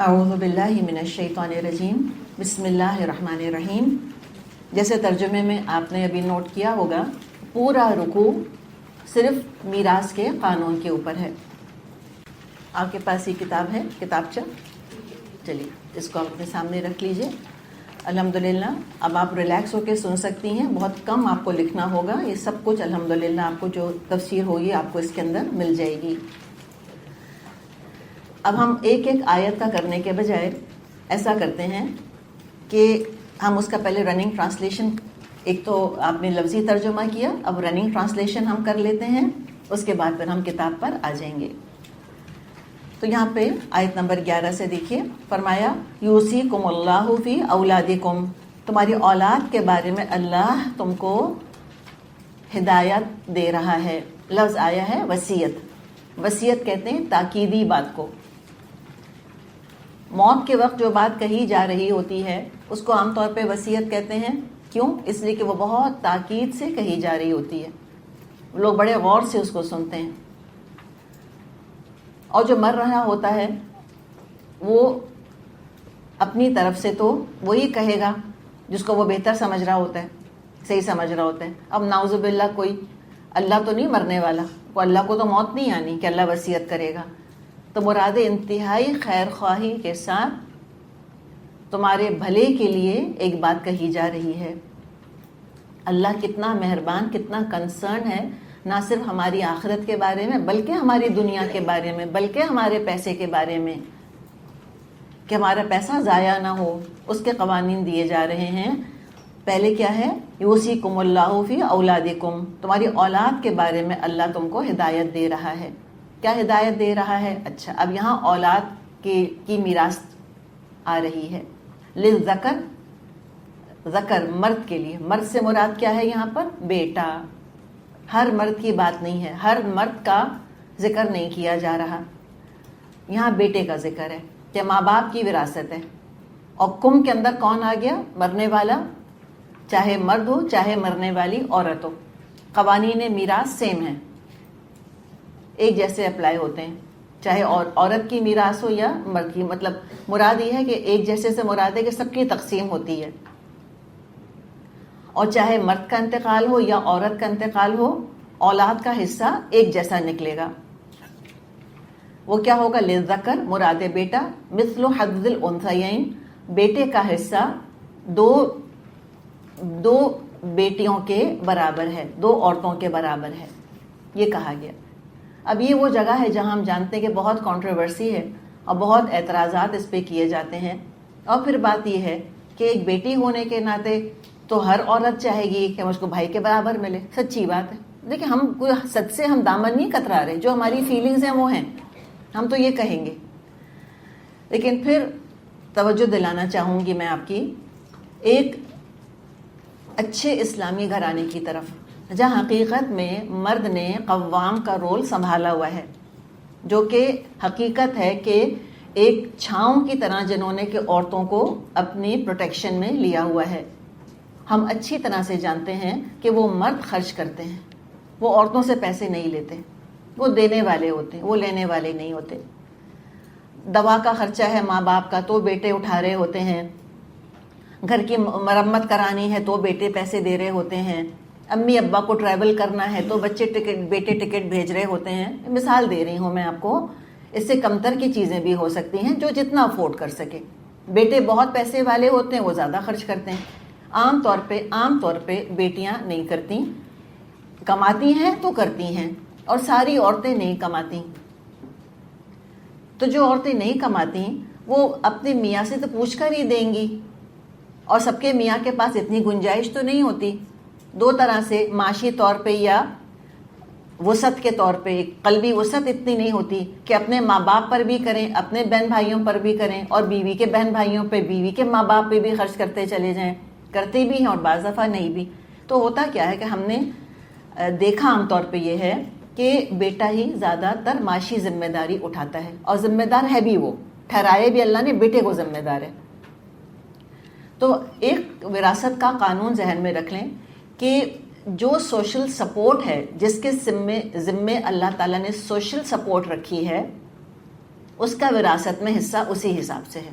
اعوذ باللہ من الشیطان الرجیم بسم اللہ الرحمن الرحیم۔ جیسے ترجمے میں آپ نے ابھی نوٹ کیا ہوگا، پورا رکوع صرف میراث کے قانون کے اوپر ہے۔ آپ کے پاس یہ کتاب ہے، کتابچہ، چلیے اس کو آپ اپنے سامنے رکھ لیجئے۔ الحمدللہ اب آپ ریلیکس ہو کے سن سکتی ہیں، بہت کم آپ کو لکھنا ہوگا، یہ سب کچھ الحمدللہ آپ کو جو تفسیر ہوگی آپ کو اس کے اندر مل جائے گی۔ اب ہم ایک ایک آیت کا کرنے کے بجائے ایسا کرتے ہیں کہ ہم اس کا پہلے رننگ ٹرانسلیشن، ایک تو آپ نے لفظی ترجمہ کیا، اب رننگ ٹرانسلیشن ہم کر لیتے ہیں، اس کے بعد پھر ہم کتاب پر آ جائیں گے۔ تو یہاں پہ آیت نمبر 11 سے دیکھیے، فرمایا یوصیکم اللہ فی اولادکم، تمہاری اولاد کے بارے میں اللہ تم کو ہدایت دے رہا ہے۔ لفظ آیا ہے وصیت، وصیت کہتے ہیں تاکیدی بات کو۔ موت کے وقت جو بات کہی جا رہی ہوتی ہے اس کو عام طور پہ وصیت کہتے ہیں، کیوں؟ اس لیے کہ وہ بہت تاکید سے کہی جا رہی ہوتی ہے، لوگ بڑے غور سے اس کو سنتے ہیں۔ اور جو مر رہا ہوتا ہے وہ اپنی طرف سے تو وہی کہے گا جس کو وہ بہتر سمجھ رہا ہوتا ہے، صحیح سمجھ رہا ہوتا ہے۔ اب نعوذ باللہ کوئی اللہ تو نہیں مرنے والا، اللہ کو تو موت نہیں آنی کہ اللہ وصیت کرے گا، تو مراد انتہائی خیر خواہی کے ساتھ تمہارے بھلے کے لیے ایک بات کہی جا رہی ہے۔ اللہ کتنا مہربان، کتنا کنسرن ہے، نہ صرف ہماری آخرت کے بارے میں بلکہ ہماری دنیا کے بارے میں، بلکہ ہمارے پیسے کے بارے میں، کہ ہمارا پیسہ ضائع نہ ہو، اس کے قوانین دیے جا رہے ہیں۔ پہلے کیا ہے؟ یوصیکم اللہ فی اولادکم، تمہاری اولاد کے بارے میں اللہ تم کو ہدایت دے رہا ہے۔ کیا ہدایت دے رہا ہے؟ اچھا، اب یہاں اولاد کی میراث آ رہی ہے۔ للذکر، ذکر مرد کے لیے، مرد سے مراد کیا ہے یہاں پر؟ بیٹا۔ ہر مرد کی بات نہیں ہے، ہر مرد کا ذکر نہیں کیا جا رہا، یہاں بیٹے کا ذکر ہے کہ ماں باپ کی وراثت ہے۔ اور کم کے اندر کون آ گیا؟ مرنے والا، چاہے مرد ہو چاہے مرنے والی عورت ہو، قوانین میراث سیم ہیں، ایک جیسے اپلائی ہوتے ہیں، چاہے عورت کی میراث ہو یا مرد کی۔ مطلب مراد یہ ہے کہ ایک جیسے سے مراد ہے کہ سب کی تقسیم ہوتی ہے، اور چاہے مرد کا انتقال ہو یا عورت کا انتقال ہو، اولاد کا حصہ ایک جیسا نکلے گا۔ وہ کیا ہوگا؟ للذکر مراد بیٹا، مثل حظ الانثیین، بیٹے کا حصہ دو بیٹیوں کے برابر ہے، دو عورتوں کے برابر ہے، یہ کہا گیا۔ اب یہ وہ جگہ ہے جہاں ہم جانتے ہیں کہ بہت کنٹروورسی ہے اور بہت اعتراضات اس پہ کیے جاتے ہیں۔ اور پھر بات یہ ہے کہ ایک بیٹی ہونے کے ناطے تو ہر عورت چاہے گی کہ مجھ کو بھائی کے برابر ملے، سچی بات ہے۔ دیکھیں، ہم کوئی سچ سے ہم دامن نہیں کترا رہے، جو ہماری فیلنگز ہیں وہ ہیں، ہم تو یہ کہیں گے۔ لیکن پھر توجہ دلانا چاہوں گی میں آپ کی ایک اچھے اسلامی گھرانے کی طرف، جہاں حقیقت میں مرد نے قوام کا رول سنبھالا ہوا ہے، جو کہ حقیقت ہے کہ ایک چھاؤں کی طرح جنہوں نے کہ عورتوں کو اپنی پروٹیکشن میں لیا ہوا ہے۔ ہم اچھی طرح سے جانتے ہیں کہ وہ مرد خرچ کرتے ہیں، وہ عورتوں سے پیسے نہیں لیتے، وہ دینے والے ہوتے ہیں، وہ لینے والے نہیں ہوتے۔ دوا کا خرچہ ہے ماں باپ کا تو بیٹے اٹھا رہے ہوتے ہیں، گھر کی مرمت کرانی ہے تو بیٹے پیسے دے رہے ہوتے ہیں، امی ابا کو ٹریول کرنا ہے تو بیٹے ٹکٹ بھیج رہے ہوتے ہیں۔ مثال دے رہی ہوں میں آپ کو، اس سے کمتر کی چیزیں بھی ہو سکتی ہیں جو جتنا افورڈ کر سکے۔ بیٹے بہت پیسے والے ہوتے ہیں، وہ زیادہ خرچ کرتے ہیں۔ عام طور پہ بیٹیاں نہیں کرتی، کماتی ہیں تو کرتی ہیں، اور ساری عورتیں نہیں کماتی۔ تو جو عورتیں نہیں کماتی وہ اپنے میاں سے تو پوچھ کر ہی دیں گی، اور سب کے میاں کے پاس اتنی گنجائش تو نہیں ہوتی۔ دو طرح سے، معاشی طور پہ یا وسعت کے طور پہ، قلبی وسعت اتنی نہیں ہوتی کہ اپنے ماں باپ پر بھی کریں، اپنے بہن بھائیوں پر بھی کریں، اور بیوی کے بہن بھائیوں پہ، بیوی کے ماں باپ پہ بھی خرچ کرتے چلے جائیں۔ کرتے بھی ہیں اور بعض دفعہ نہیں بھی۔ تو ہوتا کیا ہے کہ ہم نے دیکھا عام طور پہ یہ ہے کہ بیٹا ہی زیادہ تر معاشی ذمہ داری اٹھاتا ہے، اور ذمہ دار ہے بھی، وہ ٹھہرائے بھی اللہ نے بیٹے کو ذمہ دار ہے۔ تو ایک وراثت کا قانون ذہن میں رکھ لیں کہ جو سوشل سپورٹ ہے، جس کے ذمے اللہ تعالیٰ نے سوشل سپورٹ رکھی ہے، اس کا وراثت میں حصہ اسی حساب سے ہے.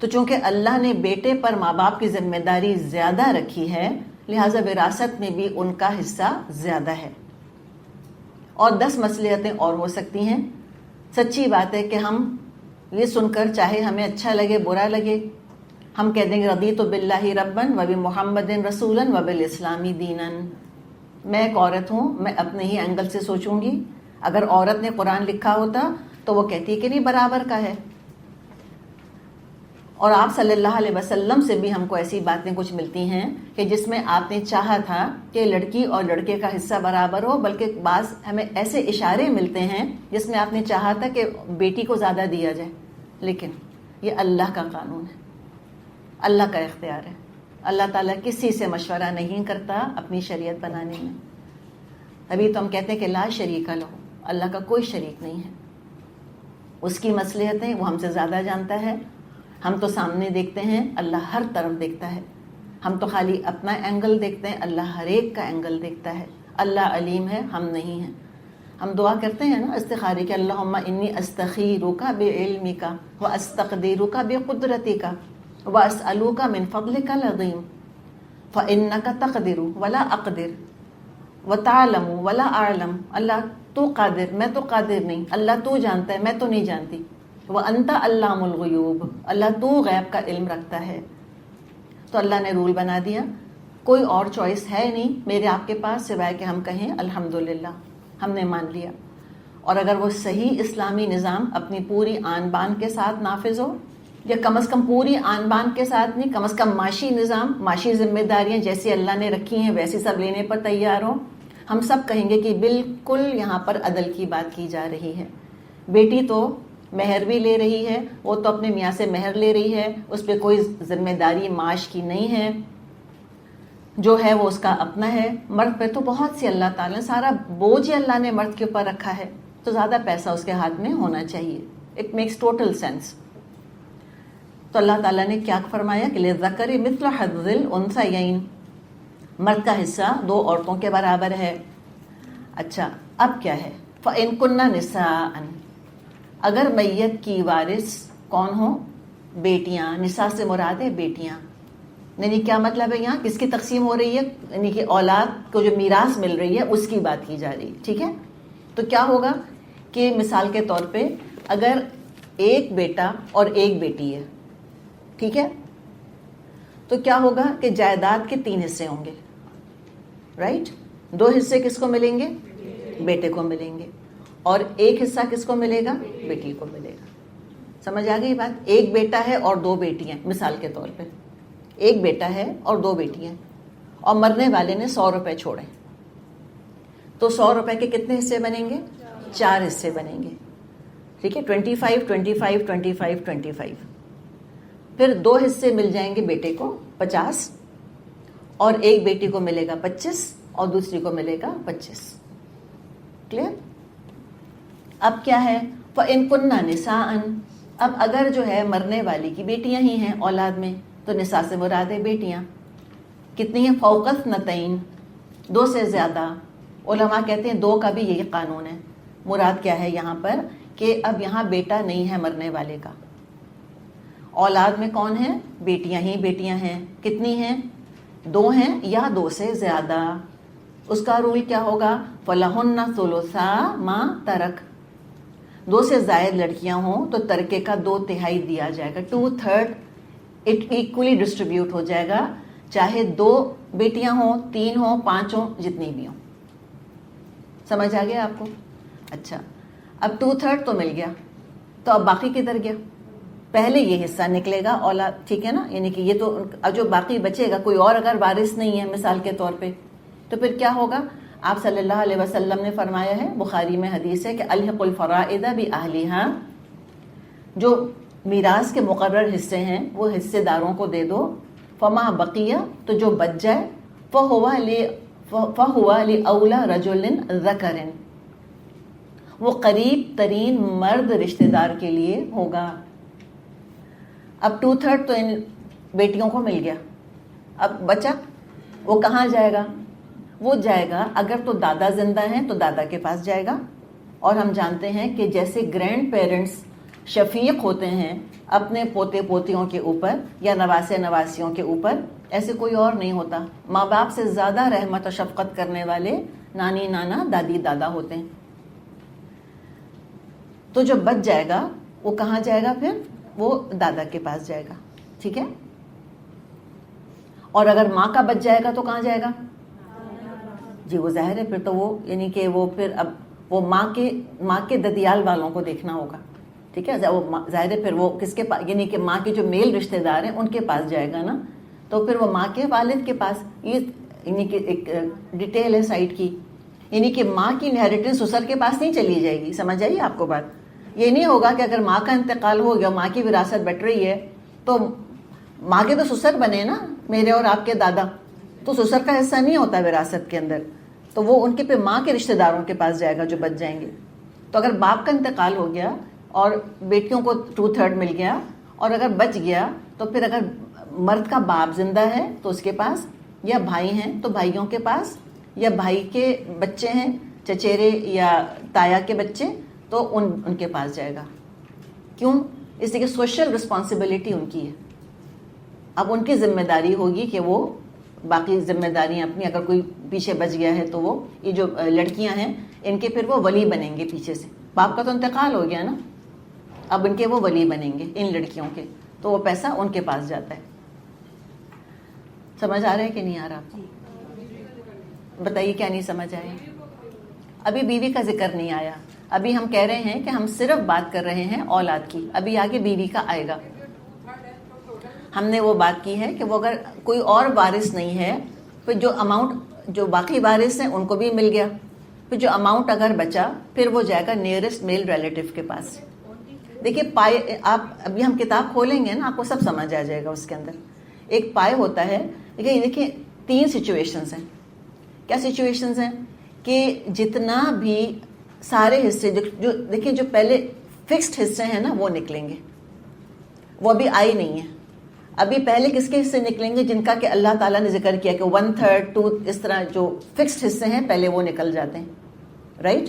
تو چونکہ اللہ نے بیٹے پر ماں باپ کی ذمہ داری زیادہ رکھی ہے لہٰذا وراثت میں بھی ان کا حصہ زیادہ ہے. اور 10 مصلحتیں اور ہو سکتی ہیں. سچی بات ہے کہ ہم یہ سن کر چاہے ہمیں اچھا لگے برا لگے ہم کہہ دیں گے رضیت باللہ ربًا وبمحمد رسولا وبالاسلام دینا. میں ایک عورت ہوں, میں اپنے ہی اینگل سے سوچوں گی. اگر عورت نے قرآن لکھا ہوتا تو وہ کہتی ہے کہ نہیں برابر کا ہے. اور آپ صلی اللہ علیہ وسلم سے بھی ہم کو ایسی باتیں کچھ ملتی ہیں کہ جس میں آپ نے چاہا تھا کہ لڑکی اور لڑکے کا حصہ برابر ہو, بلکہ بعض ہمیں ایسے اشارے ملتے ہیں جس میں آپ نے چاہا تھا کہ بیٹی کو زیادہ دیا جائے. لیکن یہ اللہ کا قانون ہے, اللہ کا اختیار ہے. اللہ تعالیٰ کسی سے مشورہ نہیں کرتا اپنی شریعت بنانے میں. ابھی تو ہم کہتے ہیں کہ لا شریک لہ, اللہ کا کوئی شریک نہیں ہے. اس کی مصلحتیں وہ ہم سے زیادہ جانتا ہے. ہم تو سامنے دیکھتے ہیں, اللہ ہر طرف دیکھتا ہے. ہم تو خالی اپنا اینگل دیکھتے ہیں, اللہ ہر ایک کا اینگل دیکھتا ہے. اللہ علیم ہے, ہم نہیں ہیں. ہم دعا کرتے ہیں نا استخارے کہ اللہم انی استخیرک بعلمک واستقدرک بقدرتک واسألک من فضلک العظیم فانک تقدر ولا اقدر وتعلم ولا اعلم. اللہ تو قادر, میں تو قادر نہیں. اللہ تو جانتا ہے, میں تو نہیں جانتی. وَأَنْتَ عَلَّامُ الْغُيُوبِ, اللہ تو غیب کا علم رکھتا ہے. تو اللہ نے رول بنا دیا, کوئی اور چوائس ہے نہیں میرے آپ کے پاس سوائے کہ ہم کہیں الحمدللہ, ہم نے مان لیا. اور اگر وہ صحیح اسلامی نظام اپنی پوری آن بان کے ساتھ نافذ ہو, یا کم از کم پوری آن بان کے ساتھ نہیں, کم از کم معاشی نظام, معاشی ذمہ داریاں جیسی اللہ نے رکھی ہیں ویسی سب لینے پر تیار ہوں, ہم سب کہیں گے کہ بالکل یہاں پر عدل کی بات کی جا رہی ہے. بیٹی تو مہر بھی لے رہی ہے, وہ تو اپنے میاں سے مہر لے رہی ہے, اس پہ کوئی ذمہ داری معاش کی نہیں ہے, جو ہے وہ اس کا اپنا ہے. مرد پہ تو بہت سی اللہ تعالیٰ نے سارا بوجھ اللہ نے مرد کے اوپر رکھا ہے, تو زیادہ پیسہ اس کے ہاتھ میں ہونا چاہیے. It makes total sense. تو اللہ تعالیٰ نے کیا فرمایا کہ للذکر مثل حظ الانثیین, مرد کا حصہ 2 عورتوں کے برابر ہے. اچھا اب کیا ہے, فإن کن نساء, اگر میت کی وارث کون ہو, بیٹیاں. نساء سے مراد ہے بیٹیاں. یعنی کیا مطلب ہے, یہاں کس کی تقسیم ہو رہی ہے, یعنی کہ اولاد کو جو میراث مل رہی ہے اس کی بات کی جا رہی ہے. ٹھیک ہے, تو کیا ہوگا کہ مثال کے طور پہ اگر ایک بیٹا اور ایک بیٹی ہے, ٹھیک ہے, تو کیا ہوگا کہ جائیداد کے 3 حصے ہوں گے, رائٹ. 2 حصے کس کو ملیں گے, بیٹے کو ملیں گے, اور 1 حصہ کس کو ملے گا, بیٹی کو ملے گا. سمجھ آ گئی بات. ایک بیٹا ہے اور 2 بیٹیاں, مثال کے طور پہ ایک بیٹا ہے اور 2 بیٹیاں, اور مرنے والے نے 100 روپے چھوڑے, تو 100 روپے کے کتنے حصے بنیں گے, 4 حصے بنیں گے. ٹھیک ہے, 25 25 25 25. پھر 2 حصے مل جائیں گے بیٹے کو 50, اور ایک بیٹی کو ملے گا 25 اور دوسری کو ملے گا 25. کلیئر. اب کیا ہے, فَإِن كُنَّ نِسَاءً, اب اگر جو ہے مرنے والی کی بیٹیاں ہی ہیں اولاد میں, تو نساء سے مراد ہے بیٹیاں. کتنی ہیں, فوق اثنتین, 2 سے زیادہ. علماء کہتے ہیں 2 کا بھی یہی قانون ہے. مراد کیا ہے یہاں پر کہ اب یہاں بیٹا نہیں ہے مرنے والے کا, اولاد میں کون ہے, بیٹیاں ہی بیٹیاں ہیں. کتنی ہیں, 2 ہیں یا 2 سے زیادہ. اس کا رول کیا ہوگا, فَلَهُنَّ ثُلُثَا مَا تَرَكَ, 2 سے زائد لڑکیاں ہوں تو ترکے کا 2/3 دیا جائے گا. 2/3 اٹ ایکولی ڈسٹریبیوٹ ہو جائے گا, چاہے 2 بیٹیاں ہوں, 3 ہوں, 5 ہوں, جتنی بھی ہوں. سمجھ آ گیا آپ کو. اچھا, اب 2/3 تو مل گیا, تو اب باقی کدھر گیا. پہلے یہ حصہ نکلے گا اولاد, ٹھیک ہے نا, یعنی کہ یہ تو اب جو باقی بچے گا, کوئی اور اگر وارث نہیں ہے مثال کے طور پہ, تو پھر کیا ہوگا. آپ صلی اللہ علیہ وسلم نے فرمایا ہے, بخاری میں حدیث ہے کہ الحق الفرائض باہلھا, جو میراث کے مقرر حصے ہیں وہ حصے داروں کو دے دو. فما بقیہ, تو جو بچ جائے, فہو لأولی رجل ذکر, وہ قریب ترین مرد رشتہ دار کے لیے ہوگا. اب 2/3 تو ان بیٹیوں کو مل گیا, اب بچا وہ کہاں جائے گا, وہ جائے گا اگر تو دادا زندہ ہیں تو دادا کے پاس جائے گا, اور ہم جانتے ہیں کہ جیسے گرینڈ پیرنٹس شفیق ہوتے ہیں اپنے پوتے پوتیوں کے اوپر یا نواسے نواسیوں کے اوپر، ایسے کوئی اور نہیں ہوتا. ماں باپ سے زیادہ رحمت و شفقت کرنے والے نانی نانا دادی دادا ہوتے ہیں. تو جو بچ جائے گا وہ کہاں جائے گا؟ پھر وہ دادا کے پاس جائے گا. ٹھیک ہے. اور اگر ماں کا بچ جائے گا تو کہاں جائے گا؟ جی وہ ظاہر ہے، پھر تو وہ یعنی کہ وہ پھر اب وہ ماں کے ددیال والوں کو دیکھنا ہوگا. ٹھیک ہے. وہ ظاہر ہے پھر وہ کس کے پاس، یعنی کہ ماں کے جو میل رشتہ دار ہیں ان کے پاس جائے گا نا. تو پھر وہ ماں کے والد کے پاس. یہ یعنی کہ ایک ڈیٹیل ہے سائٹ کی. یعنی کہ ماں کی انہیریٹنس سسر کے پاس نہیں چلی جائے گی. سمجھ آئیے آپ کو بات؟ یہ نہیں ہوگا کہ اگر ماں کا انتقال ہو گیا، ماں کی وراثت بٹ رہی ہے، تو ماں کے تو سسر بنے نا میرے اور آپ کے دادا، تو سسر کا حصہ نہیں ہوتا وراثت کے اندر. تو وہ ان کے پہ ماں کے رشتہ داروں کے پاس جائے گا جو بچ جائیں گے. تو اگر باپ کا انتقال ہو گیا اور بیٹیوں کو 2/3 مل گیا، اور اگر بچ گیا تو پھر اگر مرد کا باپ زندہ ہے تو اس کے پاس، یا بھائی ہیں تو بھائیوں کے پاس، یا بھائی کے بچے ہیں چچیرے یا تایا کے بچے تو ان کے پاس جائے گا. کیوں؟ اس لیے کہ سوشل رسپانسبلٹی ان کی ہے. اب ان کی ذمہ داری ہوگی کہ وہ باقی ذمہ داریاں اپنی، اگر کوئی پیچھے بچ گیا ہے تو وہ یہ جو لڑکیاں ہیں ان کے پھر وہ ولی بنیں گے پیچھے سے. باپ کا تو انتقال ہو گیا نا، اب ان کے وہ ولی بنیں گے ان لڑکیوں کے، تو وہ پیسہ ان کے پاس جاتا ہے. سمجھ آ رہا ہے کہ نہیں آ رہا؟ بتائیے کیا نہیں سمجھ آیا؟ ابھی بیوی کا ذکر نہیں آیا. ابھی ہم کہہ رہے ہیں کہ ہم صرف بات کر رہے ہیں اولاد کی. ابھی آگے بیوی کا آئے گا. ہم نے وہ بات کی ہے کہ وہ اگر کوئی اور وارث نہیں ہے، پھر جو اماؤنٹ جو باقی وارث ہیں ان کو بھی مل گیا، پھر جو اماؤنٹ اگر بچا پھر وہ جائے گا نیئرسٹ میل ریلیٹیو کے پاس. دیکھیے پائے، آپ ابھی ہم کتاب کھولیں گے نا آپ کو سب سمجھ آ جائے گا. اس کے اندر ایک پائے ہوتا ہے. دیکھیے 3 سچویشنز ہیں. کیا سچویشنز ہیں؟ کہ جتنا بھی سارے حصے جو دیکھیے جو پہلے فکسڈ حصے ہیں نا وہ نکلیں گے، وہ ابھی آئی نہیں ہے. ابھی پہلے کس کے حصے نکلیں گے؟ جن کا کہ اللہ تعالیٰ نے ذکر کیا کہ 1/3 2 اس طرح جو فکسڈ حصے ہیں پہلے وہ نکل جاتے ہیں. رائٹ؟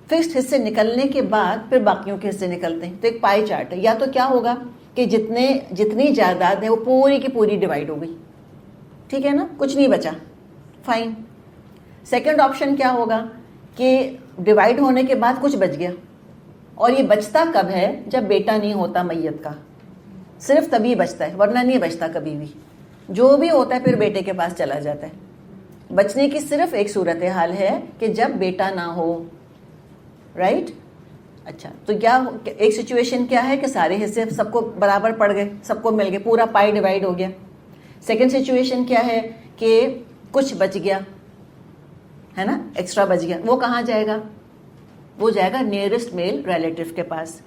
فکسڈ حصے نکلنے کے بعد پھر باقیوں کے حصے نکلتے ہیں. تو ایک پائی چارٹ ہے. یا تو کیا ہوگا کہ جتنی جائیداد ہے وہ پوری کی پوری ڈیوائڈ ہو گئی. ٹھیک ہے نا، کچھ نہیں بچا. فائن. سیکنڈ آپشن کیا ہوگا کہ ڈیوائڈ ہونے کے بعد کچھ بچ گیا. اور یہ بچتا کب ہے؟ جب بیٹا نہیں ہوتا میت کا. صرف تبھی بچتا ہے، ورنہ نہیں بچتا کبھی بھی. جو بھی ہوتا ہے پھر بیٹے کے پاس چلا جاتا ہے. بچنے کی صرف ایک صورتحال ہے کہ جب بیٹا نہ ہو. رائٹ؟ اچھا، تو کیا ایک سچویشن کیا ہے کہ سارے حصے سب کو برابر پڑ گئے، سب کو مل گئے، پورا پائی ڈیوائڈ ہو گیا. سیکنڈ سچویشن کیا ہے کہ کچھ بچ گیا ہے نا، ایکسٹرا بچ گیا. وہ کہاں جائے گا؟ وہ جائے گا نیئرسٹ میل ریلیٹیو کے پاس.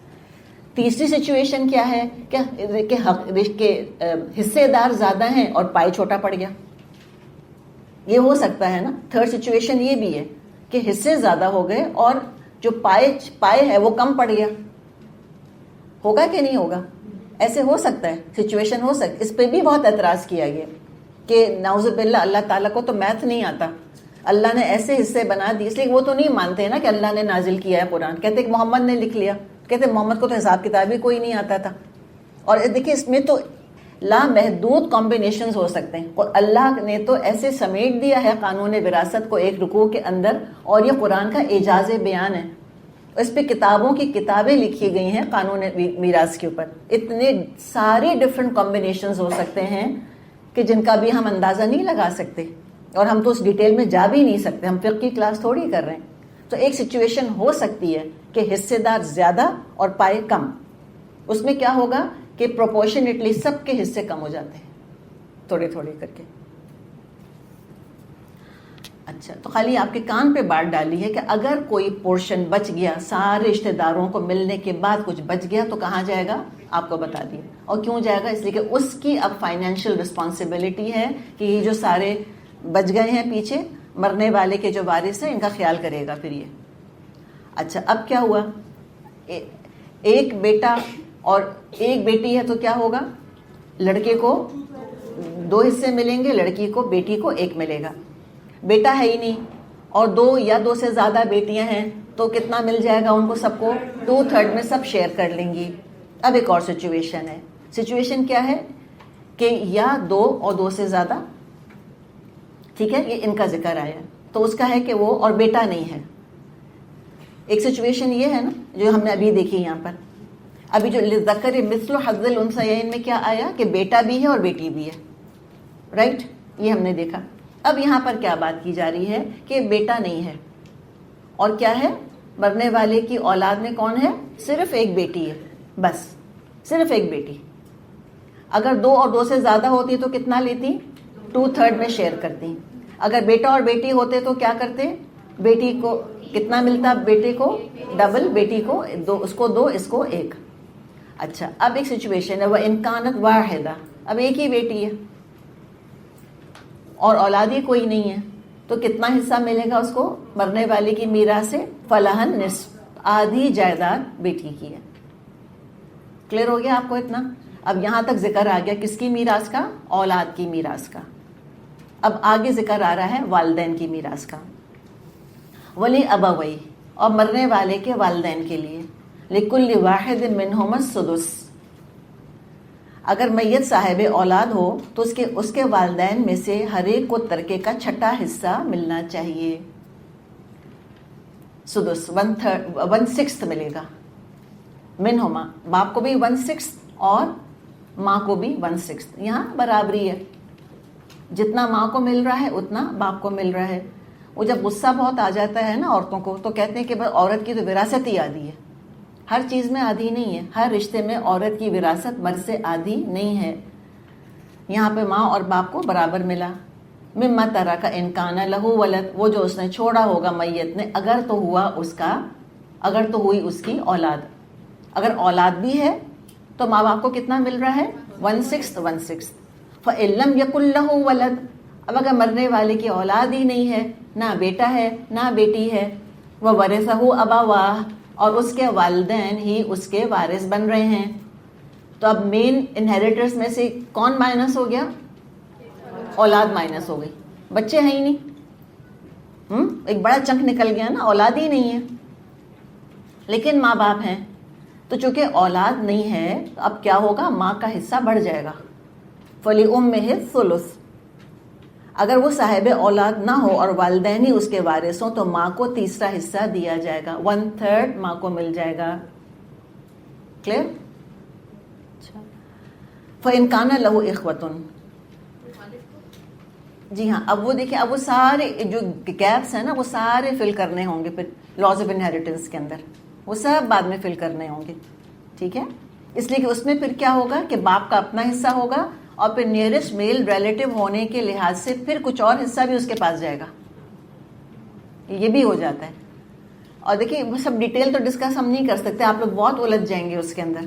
تیسری سچویشن کیا ہے کہ حصے دار زیادہ ہیں اور پائی چھوٹا پڑ گیا. یہ ہو سکتا ہے نا. تھرڈ سچویشن یہ بھی ہے کہ حصے زیادہ ہو گئے اور جو پائے ہے وہ کم پڑ گیا. ہوگا کہ نہیں ہوگا؟ ایسے ہو سکتا ہے، سچویشن ہو سکتا. اس پہ بھی بہت اعتراض کیا گیا کہ نعوذ باللہ اللہ تعالیٰ کو تو میتھ نہیں آتا، اللہ نے ایسے حصے بنا دی. اس لیے وہ تو نہیں مانتے نا کہ اللہ نے نازل کیا ہے قرآن. کہتے کہ محمد نے لکھ لیا. کہتے محمد کو تو حساب کتاب ہی کوئی نہیں آتا تھا. اور دیکھیں اس میں تو لامحدود کمبینیشنز ہو سکتے ہیں. اور اللہ نے تو ایسے سمیٹ دیا ہے قانون وراثت کو ایک رکوع کے اندر، اور یہ قرآن کا اعجاز بیان ہے. اس پہ کتابوں کی کتابیں لکھی گئی ہیں قانون میراث کے اوپر. اتنے سارے ڈفرینٹ کمبینیشنز ہو سکتے ہیں کہ جن کا بھی ہم اندازہ نہیں لگا سکتے، اور ہم تو اس ڈیٹیل میں جا بھی نہیں سکتے. ہم فقہ کی کلاس تھوڑی کر رہے ہیں. تو ایک سچویشن ہو سکتی ہے کہ حصے دار زیادہ اور پائے کم. اس میں کیا ہوگا کہ پروپورشنیٹلی سب کے حصے کم ہو جاتے ہیں تھوڑے تھوڑے کر کے. اچھا، تو خالی آپ کے کان پہ بات ڈالی ہے کہ اگر کوئی پورشن بچ گیا، سارے رشتہ داروں کو ملنے کے بعد کچھ بچ گیا تو کہاں جائے گا؟ آپ کو بتا دیا. اور کیوں جائے گا؟ اس لیے کہ اس کی اب فائنینشیل رسپانسبلٹی ہے کہ یہ جو سارے بچ گئے ہیں پیچھے، مرنے والے کے جو وارث ہیں ان کا خیال کرے گا پھر یہ. اچھا، اب کیا ہوا؟ ایک بیٹا اور ایک بیٹی ہے تو کیا ہوگا؟ لڑکے کو 2 حصے ملیں گے، لڑکی کو بیٹی کو 1 ملے گا. بیٹا ہے ہی نہیں اور 2 یا 2 سے زیادہ بیٹیاں ہیں تو کتنا مل جائے گا ان کو سب کو؟ 2/3 میں سب شیئر کر لیں گی. اب ایک اور سچویشن ہے. سچویشن کیا ہے کہ یا 2 اور 2 سے زیادہ, ٹھیک ہے, یہ ان کا ذکر آیا, تو اس کا ہے کہ وہ اور بیٹا نہیں ہے. ایک سچویشن یہ ہے نا جو ہم نے ابھی دیکھی یہاں پر, ابھی جو للذکر مثل حظ الانثیین میں کیا آیا کہ بیٹا بھی ہے اور بیٹی بھی ہے, رائٹ, یہ ہم نے دیکھا. اب یہاں پر کیا بات کی جا رہی ہے کہ بیٹا نہیں ہے, اور کیا ہے, مرنے والے کی اولاد میں کون ہے؟ صرف ایک بیٹی ہے, بس صرف ایک بیٹی. اگر 2 اور 2 سے زیادہ ہوتی تو کتنا لیتی؟ 2/3 میں شیئر کرتی. اگر بیٹا اور بیٹی ہوتے تو کیا کرتے؟ بیٹی کو کتنا ملتا؟ بیٹے کو ڈبل, بیٹی کو 2, اس کو 2, اس کو 1. اچھا, اب ایک سچویشن ہے وہ امکانت واحدہ, اب ایک ہی بیٹی ہے اور اولاد ہی کوئی نہیں ہے, تو کتنا حصہ ملے گا اس کو مرنے والے کی میراث سے؟ فلہن نصف, آدھی جائیداد بیٹی کی ہے. کلیئر ہو گیا آپ کو اتنا؟ اب یہاں تک ذکر آ گیا کس کی میراث کا؟ اولاد کی میراث کا. اب آگے ذکر آ رہا ہے والدین کی میراث کا. ولی ابوی, اور مرنے والے کے والدین کے لیے, لکل واحد منہما السدس, اگر میت صاحب اولاد ہو تو اس کے والدین میں سے ہر ایک کو ترکے کا چھٹا حصہ ملنا چاہیے. سدس 1/6 ملے گا. منہما, باپ کو بھی 1/6 اور ماں کو بھی 1/6. یہاں برابری ہے, جتنا ماں کو مل رہا ہے اتنا باپ کو مل رہا ہے. وہ جب غصہ بہت آ جاتا ہے نا عورتوں کو, تو کہتے ہیں کہ عورت کی تو وراثت ہی آدھی ہے. ہر چیز میں آدھی نہیں ہے, ہر رشتے میں عورت کی وراثت مرد سے آدھی نہیں ہے. یہاں پہ ماں اور باپ کو برابر ملا. مما ترک ان کان لہو ولد, وہ جو اس نے چھوڑا ہوگا میت نے, اگر تو ہوا اس کا, اگر تو ہوئی اس کی اولاد. اگر اولاد بھی ہے تو ماں باپ کو کتنا مل رہا ہے؟ 1/6. فإن لم يكن له ولد, اب اگر مرنے والے کی اولاد ہی نہیں ہے, نہ بیٹا ہے نہ بیٹی ہے, وورثه ابواہ, اور اس کے والدین ہی اس کے وارث بن رہے ہیں, تو اب مین انہیریٹرز میں سے کون مائنس ہو گیا؟ اولاد مائنس ہو گئی. بچے ہیں ہی نہیں, ایک بڑا چنک نکل گیا نا, اولاد ہی نہیں ہے, لیکن ماں باپ ہیں. تو چونکہ اولاد نہیں ہے تو اب کیا ہوگا؟ ماں کا حصہ بڑھ جائے گا. فَلِأُمِّهِ الثُّلُثُ, اگر وہ صاحب اولاد نہ ہو اور والدین ہی اس کے وارث ہوں تو ماں کو تیسرا حصہ دیا جائے گا, 1/3 ماں کو مل جائے گا. کلیئر؟ فَإِنْ كَانَ لَهُ إِخْوَةٌ, جی ہاں, اب وہ دیکھیں, اب وہ سارے جو گیپس ہیں نا وہ سارے فل کرنے ہوں گے پھر لاز آف انہیریٹنس کے اندر, وہ سب بعد میں فل کرنے ہوں گے. ٹھیک ہے, اس لیے کہ اس میں پھر کیا ہوگا کہ باپ کا اپنا حصہ ہوگا, اور پھر نیئرسٹ میل ریلیٹو ہونے کے لحاظ سے پھر کچھ اور حصہ بھی اس کے پاس جائے گا. یہ بھی ہو جاتا ہے. اور دیکھیں وہ سب ڈیٹیل تو ڈسکس ہم نہیں کر سکتے, آپ لوگ بہت الجھ جائیں گے اس کے اندر.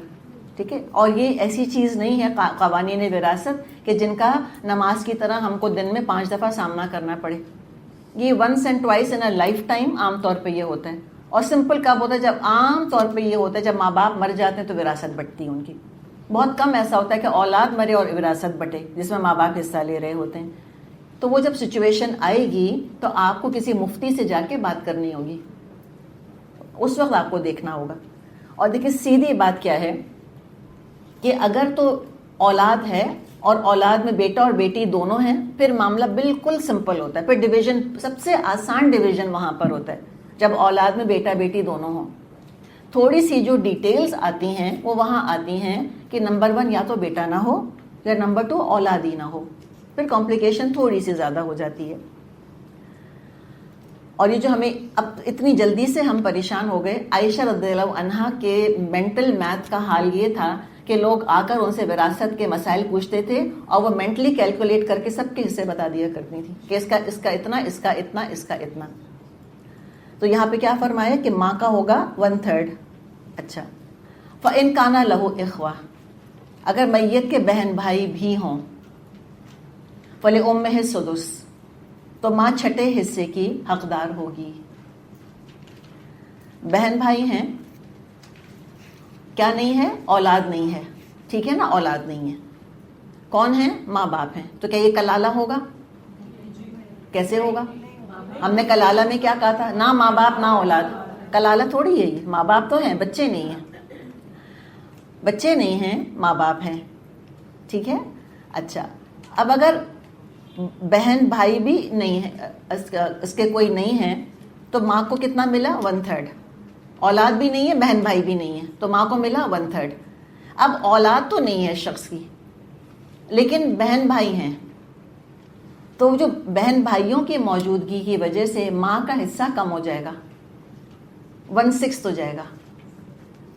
ٹھیک ہے, اور یہ ایسی چیز نہیں ہے قوانین وراثت کہ جن کا نماز کی طرح ہم کو دن میں 5 دفعہ سامنا کرنا پڑے. یہ once and twice in a lifetime عام طور پہ یہ ہوتا ہے. اور سمپل کب ہوتا ہے؟ جب عام طور پہ یہ ہوتا ہے جب ماں باپ مر جاتے ہیں تو وراثت بٹتی ہے ان کی. بہت کم ایسا ہوتا ہے کہ اولاد مرے اور وراثت بٹے جس میں ماں باپ حصہ لے رہے ہوتے ہیں. تو وہ جب سچویشن آئے گی تو آپ کو کسی مفتی سے جا کے بات کرنی ہوگی, اس وقت آپ کو دیکھنا ہوگا. اور دیکھیے سیدھی بات کیا ہے کہ اگر تو اولاد ہے اور اولاد میں بیٹا اور بیٹی دونوں ہیں, پھر معاملہ بالکل سمپل ہوتا ہے. پھر ڈویژن, سب سے آسان ڈویژن وہاں پر ہوتا ہے جب اولاد میں بیٹا بیٹی دونوں ہوں. تھوڑی سی جو ڈیٹیلز آتی ہیں وہ وہاں آتی ہیں کہ نمبر 1 یا تو بیٹا نہ ہو یا نمبر 2 اولاد ہی نہ ہو, پھر کمپلیکیشن تھوڑی سی زیادہ ہو جاتی ہے. اور یہ جو ہمیں اب اتنی جلدی سے ہم پریشان ہو گئے, عائشہ رضی اللہ عنہا کے مینٹل میتھ کا حال یہ تھا کہ لوگ آ کر ان سے وراثت کے مسائل پوچھتے تھے اور وہ مینٹلی کیلکولیٹ کر کے سب کے حصے بتا دیا کرتی تھی کہ اس کا اتنا, اس کا اتنا, اس کا اتنا. تو یہاں پہ کیا فرمایا کہ ماں کا ہوگا 1/3. اچھا, فَإِنْ كَانَ لَهُ إِخْوَةٌ, اگر میت کے بہن بھائی بھی ہوں, فَلِأُمِّهِ السُّدُسُ, تو ماں چھٹے حصے کی حقدار ہوگی. بہن بھائی ہیں, کیا نہیں ہے؟ اولاد نہیں ہے. ٹھیک ہے نا, اولاد نہیں ہے. کون ہیں؟ ماں باپ ہیں. تو کیا یہ کلالہ ہوگا؟ کیسے ہوگا؟ ہم نے کلالہ میں کیا کہا تھا؟ نہ ماں باپ نہ اولاد. کلالہ تھوڑی ہے یہ، ماں باپ تو ہیں، بچے نہیں ہیں، بچے نہیں ہیں، ماں باپ ہیں، ٹھیک ہے. اچھا اب اگر بہن بھائی بھی نہیں ہے، اس کے کوئی نہیں ہے، تو ماں کو کتنا ملا؟ 1/3. اولاد بھی نہیں ہے، بہن بھائی بھی نہیں ہے، تو ماں کو ملا 1/3. اب اولاد تو نہیں ہے شخص کی، لیکن بہن بھائی ہیں، تو جو بہن بھائیوں کی موجودگی کی وجہ سے ماں کا حصہ کم ہو جائے گا، 1/6 ہو جائے گا،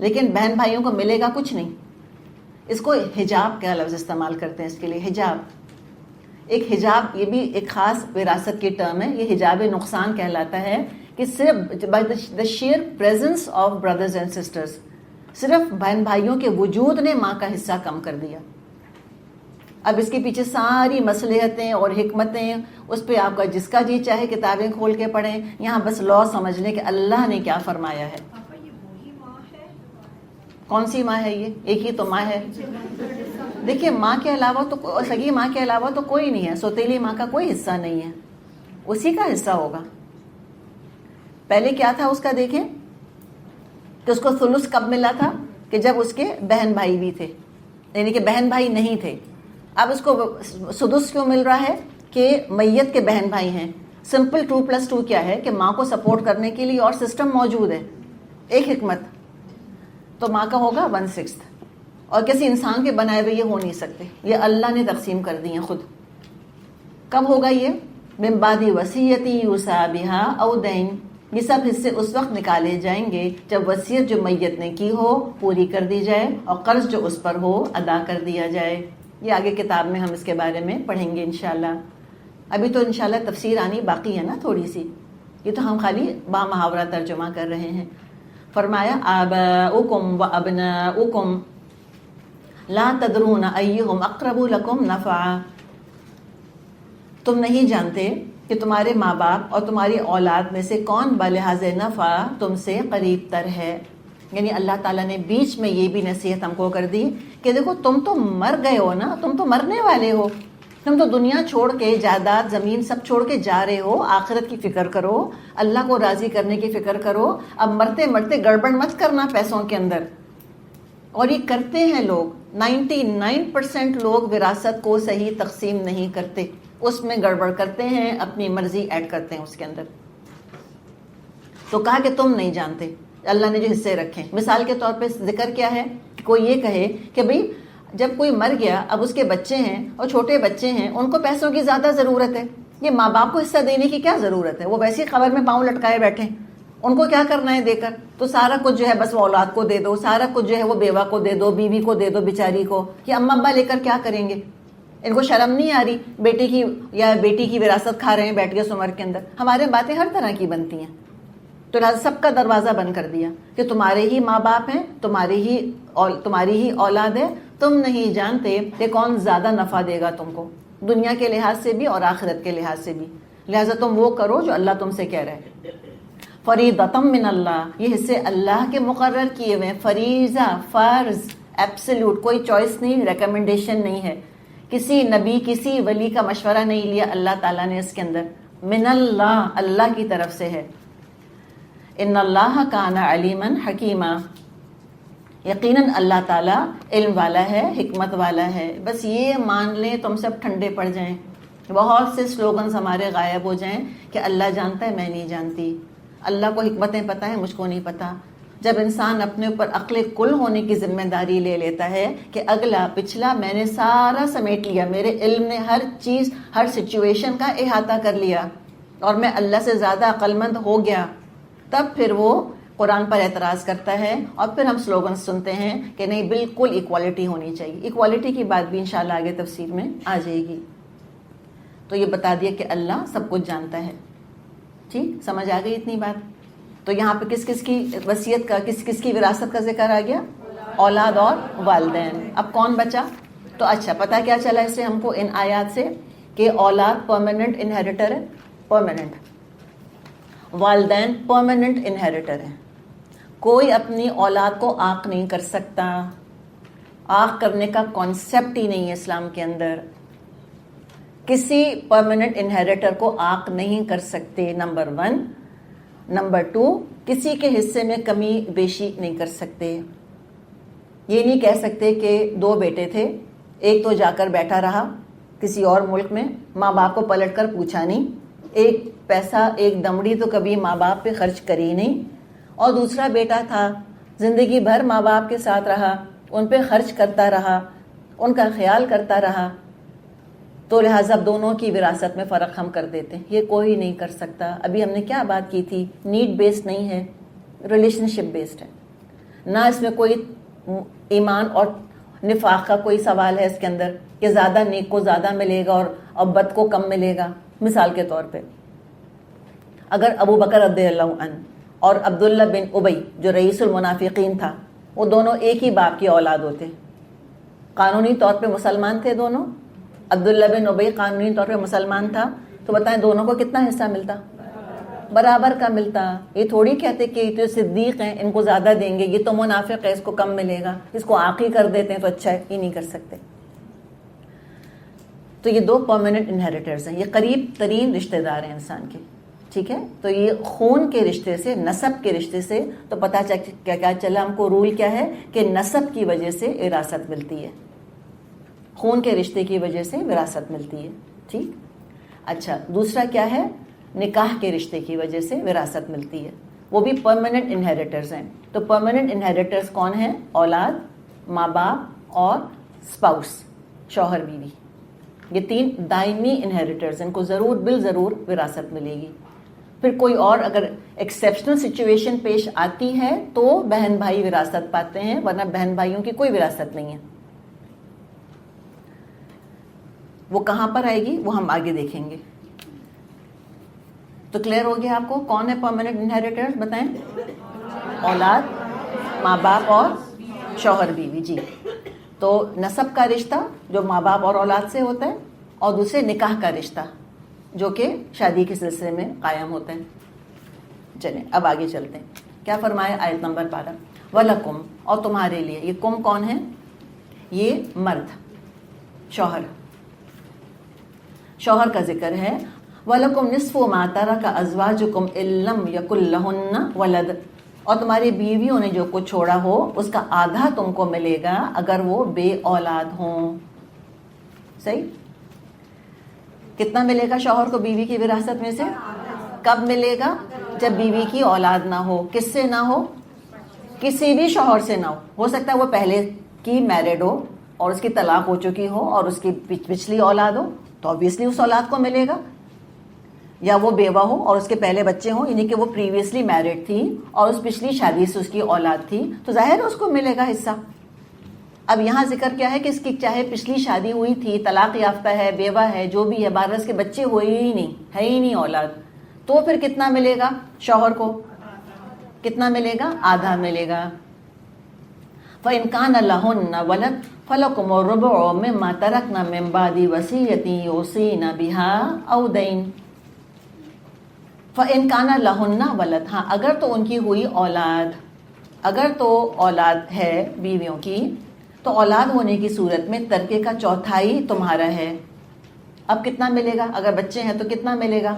لیکن بہن بھائیوں کو ملے گا کچھ نہیں. اس کو حجاب کا لفظ استعمال کرتے ہیں اس کے لیے، حجاب. ایک حجاب یہ بھی ایک خاص وراثت کی ٹرم ہے، یہ حجاب نقصان کہلاتا ہے، کہ صرف by the share presence of brothers and sisters, صرف بہن بھائیوں کے وجود نے ماں کا حصہ کم کر دیا. اب اس کے پیچھے ساری مصلحتیں اور حکمتیں، اس پہ آپ کا جس کا جی چاہے کتابیں کھول کے پڑھیں، یہاں بس لا سمجھ لیں کہ اللہ نے کیا فرمایا ہے. کون سی ماں ہے؟ یہ ایک ہی تو ماں ہے. دیکھیے ماں کے علاوہ تو سگی ماں کے علاوہ تو کوئی نہیں ہے، سوتیلی ماں کا کوئی حصہ نہیں ہے، اسی کا حصہ ہوگا. پہلے کیا تھا اس کا؟ دیکھیں کہ اس کو ثلث کب ملا تھا؟ کہ جب اس کے بہن بھائی بھی تھے، یعنی کہ بہن بھائی نہیں تھے. اب اس کو سدس کیوں مل رہا ہے؟ کہ میت کے بہن بھائی ہیں. سمپل 2+2 کیا ہے؟ کہ ماں کو سپورٹ کرنے کے لیے اور سسٹم موجود ہے، ایک حکمت. تو ماں کا ہوگا 1/6، اور کسی انسان کے بنائے ہوئے یہ ہو نہیں سکتے، یہ اللہ نے تقسیم کر دی ہیں خود. کب ہوگا یہ؟ من بعد وصیت یوصی بہا او دین. یہ سب حصے اس وقت نکالے جائیں گے جب وصیت جو میت نے کی ہو پوری کر دی جائے، اور قرض جو اس پر ہو ادا کر دیا جائے. یہ آگے کتاب میں ہم اس کے بارے میں پڑھیں گے انشاءاللہ. ابھی تو انشاءاللہ تفسیر آنی باقی ہے نا تھوڑی سی، یہ تو ہم خالی با محاورہ ترجمہ کر رہے ہیں. فرمایا آباؤکم و ابناؤکم لا تدرون ایہم اقرب لکم نفعا. تم نہیں جانتے کہ تمہارے ماں باپ اور تمہاری اولاد میں سے کون بلحاظ نفع تم سے قریب تر ہے. یعنی اللہ تعالیٰ نے بیچ میں یہ بھی نصیحت ہم کو کر دی کہ دیکھو تم تو مر گئے ہو نا، تم تو مرنے والے ہو، تم تو دنیا چھوڑ کے جائیداد زمین سب چھوڑ کے جا رہے ہو. آخرت کی فکر کرو، اللہ کو راضی کرنے کی فکر کرو. اب مرتے مرتے گڑبڑ مت کرنا پیسوں کے اندر. اور یہ کرتے ہیں لوگ، 99% لوگ وراثت کو صحیح تقسیم نہیں کرتے، اس میں گڑبڑ کرتے ہیں، اپنی مرضی ایڈ کرتے ہیں اس کے اندر. تو کہا کہ تم نہیں جانتے اللہ نے جو حصے رکھے. مثال کے طور پہ ذکر کیا ہے کہ کوئی یہ کہے کہ بھئی جب کوئی مر گیا، اب اس کے بچے ہیں اور چھوٹے بچے ہیں، ان کو پیسوں کی زیادہ ضرورت ہے، یہ ماں باپ کو حصہ دینے کی کیا ضرورت ہے؟ وہ ویسی خبر میں پاؤں لٹکائے بیٹھے، ان کو کیا کرنا ہے دے کر؟ تو سارا کچھ جو ہے بس وہ اولاد کو دے دو، سارا کچھ جو ہے وہ بیوہ کو دے دو، بیوی کو دے دو بیچاری کو. یہ اماں ابا لے کر کیا کریں گے؟ ان کو شرم نہیں آ رہی بیٹے کی یا بیٹی کی وراثت کھا رہے ہیں بیٹھ کے اس عمر کے اندر؟ ہمارے باتیں ہر طرح کی بنتی ہیں. تو سب کا دروازہ بند کر دیا کہ تمہارے ہی ماں باپ ہیں، تمہاری ہی اولاد ہے، تم نہیں جانتے کہ کون زیادہ نفع دے گا تم کو، دنیا کے لحاظ سے بھی اور آخرت کے لحاظ سے بھی. لہٰذا تم وہ کرو جو اللہ تم سے کہہ رہا ہے. فریضۃ من اللہ، یہ حصے اللہ کے مقرر کیے ہوئے، فریضہ، فرض، ایبسلیوٹ، کوئی چوائس نہیں، ریکمنڈیشن نہیں ہے، کسی نبی کسی ولی کا مشورہ نہیں لیا اللہ تعالیٰ نے اس کے اندر. من اللہ، اللہ کی طرف سے ہے. ان اللہ کان علیما حکیما، یقیناً اللہ تعالیٰ علم والا ہے، حکمت والا ہے. بس یہ مان لیں تم سب ٹھنڈے پڑ جائیں. بہت سے سلوگنز ہمارے غائب ہو جائیں کہ اللہ جانتا ہے میں نہیں جانتی، اللہ کو حکمتیں پتہ ہیں مجھ کو نہیں پتہ. جب انسان اپنے اوپر عقل کل ہونے کی ذمہ داری لے لیتا ہے کہ اگلا پچھلا میں نے سارا سمیٹ لیا، میرے علم نے ہر چیز ہر سچویشن کا احاطہ کر لیا اور میں اللہ سے زیادہ عقل مند ہو گیا، تب پھر وہ قرآن پر اعتراض کرتا ہے. اور پھر ہم سلوگن سنتے ہیں کہ نہیں بالکل ایکوالٹی ہونی چاہیے. ایکوالٹی کی بات بھی انشاءاللہ آگے تفسیر میں آ جائے گی. تو یہ بتا دیا کہ اللہ سب کچھ جانتا ہے. ٹھیک سمجھ آ گئی اتنی بات؟ تو یہاں پہ کس کس کی وصیت کا، کس کس کی وراثت کا ذکر آ گیا؟ اولاد اور والدین. اب کون بچا؟ تو اچھا پتہ کیا چلا اس سے ہم کو ان آیات سے کہ اولاد پرماننٹ انہیریٹر ہے، پرماننٹ. والدین پرماننٹ انہیریٹر ہیں. کوئی اپنی اولاد کو عاق نہیں کر سکتا. عاق کرنے کا کانسیپٹ ہی نہیں ہے اسلام کے اندر. کسی پرماننٹ انہیریٹر کو عاق نہیں کر سکتے. نمبر 1. نمبر 2 کسی کے حصے میں کمی بیشی نہیں کر سکتے. یہ نہیں کہہ سکتے کہ 2 بیٹے تھے, ایک تو جا کر بیٹھا رہا کسی اور ملک میں, ماں باپ کو پلٹ کر پوچھا نہیں, ایک پیسہ ایک دمڑی تو کبھی ماں باپ پہ خرچ کری نہیں, اور دوسرا بیٹا تھا زندگی بھر ماں باپ کے ساتھ رہا, ان پہ خرچ کرتا رہا, ان کا خیال کرتا رہا, تو لہٰذا دونوں کی وراثت میں فرق ہم کر دیتے ہیں. یہ کوئی نہیں کر سکتا. ابھی ہم نے کیا بات کی تھی, نیڈ بیسڈ نہیں ہے, ریلیشن شپ بیسڈ ہے. نہ اس میں کوئی ایمان اور نفاق کا کوئی سوال ہے اس کے اندر کہ زیادہ نیک کو زیادہ ملے گا اور بد کو کم ملے گا. مثال کے طور پہ اگر ابو بکر رضی اللہ عنہ اور عبداللہ بن ابی جو رئیس المنافقین تھا, وہ دونوں ایک ہی باپ کی اولاد ہوتے, قانونی طور پہ مسلمان تھے دونوں, عبداللہ بن ابی قانونی طور پہ مسلمان تھا, تو بتائیں دونوں کو کتنا حصہ ملتا؟ برابر کا ملتا. یہ تھوڑی کہتے کہ یہ تو صدیق ہیں ان کو زیادہ دیں گے, یہ تو منافق ہے اس کو کم ملے گا, اس کو عاقی کر دیتے ہیں تو اچھا ہے. یہ نہیں کر سکتے. تو یہ 2 پرماننٹ انہیریٹرز ہیں, یہ قریب ترین رشتہ دار ہیں انسان کے. ٹھیک ہے, تو یہ خون کے رشتے سے, نسب کے رشتے سے, تو پتہ کیا چلا ہم کو رول کیا ہے کہ نسب کی وجہ سے وراثت ملتی ہے, خون کے رشتے کی وجہ سے وراثت ملتی ہے. ٹھیک. اچھا, دوسرا کیا ہے, نکاح کے رشتے کی وجہ سے وراثت ملتی ہے, وہ بھی پرماننٹ انہیریٹرز ہیں. تو پرماننٹ انہیریٹرز کون ہیں؟ اولاد, ماں باپ اور اسپاؤس, شوہر بیوی. یہ 3 دائمی انہیریٹرز, ان کو ضرور بالضرور وراثت ملے گی. پھر کوئی اور اگر ایکسیپشنل سچویشن پیش آتی ہے تو بہن بھائی وراثت پاتے ہیں, ورنہ بہن بھائیوں کی کوئی وراثت نہیں ہے. وہ کہاں پر آئے گی وہ ہم آگے دیکھیں گے. تو کلیئر ہو گیا آپ کو کون ہے پرماننٹ انہیریٹرز؟ بتائیں. اولاد, ماں باپ اور شوہر بیوی. جی. تو نسب کا رشتہ جو ماں باپ اور اولاد سے ہوتا ہے, اور دوسرے نکاح کا رشتہ جو کہ شادی کے سلسلے میں قائم ہوتا ہے. چلیں اب آگے چلتے ہیں. کیا فرمایا آیت نمبر 12, وَلَكُمْ, اور تمہارے لیے. یہ کم کون ہے؟ یہ مرد, شوہر. شوہر کا ذکر ہے. وَلَكُمْ نِصْفُ مَا تَرَكَ أَزْوَاجُكُمْ إِن لَّمْ يَكُن لَّهُنَّ وَلَدٌ, اور تمہاری بیویوں نے جو کچھ چھوڑا ہو اس کا آدھا تم کو ملے گا اگر وہ بے اولاد ہوں. صحیح. کتنا ملے گا شوہر کو بیوی کی وراثت میں سے؟ کب ملے گا؟ جب بیوی کی اولاد نہ ہو. کس سے نہ ہو؟ کسی بھی شوہر سے نہ ہو. ہو سکتا ہے وہ پہلے کی میرڈ ہو اور اس کی طلاق ہو چکی ہو اور اس کی پچھلی اولاد ہو, تو obviously اس اولاد کو ملے گا. یا وہ بیوہ ہو اور اس کے پہلے بچے ہوں, یعنی کہ وہ پریویسلی میرڈ تھی اور اس پچھلی شادی سے اس کی اولاد تھی, تو ظاہر اس کو ملے گا حصہ. اب یہاں ذکر کیا ہے کہ اس کی چاہے پچھلی شادی ہوئی تھی, طلاق یافتہ ہے, بیوہ ہے, جو بھی ہے, 12 کے بچے ہوئے ہی نہیں, ہے ہی نہیں اولاد, تو پھر کتنا ملے گا شوہر کو؟ کتنا ملے گا؟ آدھا ملے گا. فَإِنْ كَانَ لَهُنَّ وَلَدٌ فَلَكُمُ الرُّبُعُ مِمَّا تَرَكْنَ مِن بَعْدِ وَصِيَّةٍ يُوصِينَ بِهَا أَوْ دَيْنٍ. فَإِنْ كَانَ لَهُنَّ وَلَدٌ, ہاں اگر تو ان کی ہوئی اولاد, اگر تو اولاد ہے بیویوں کی, تو اولاد ہونے کی صورت میں ترکے کا چوتھائی تمہارا ہے. اب کتنا ملے گا؟ اگر بچے ہیں تو کتنا ملے گا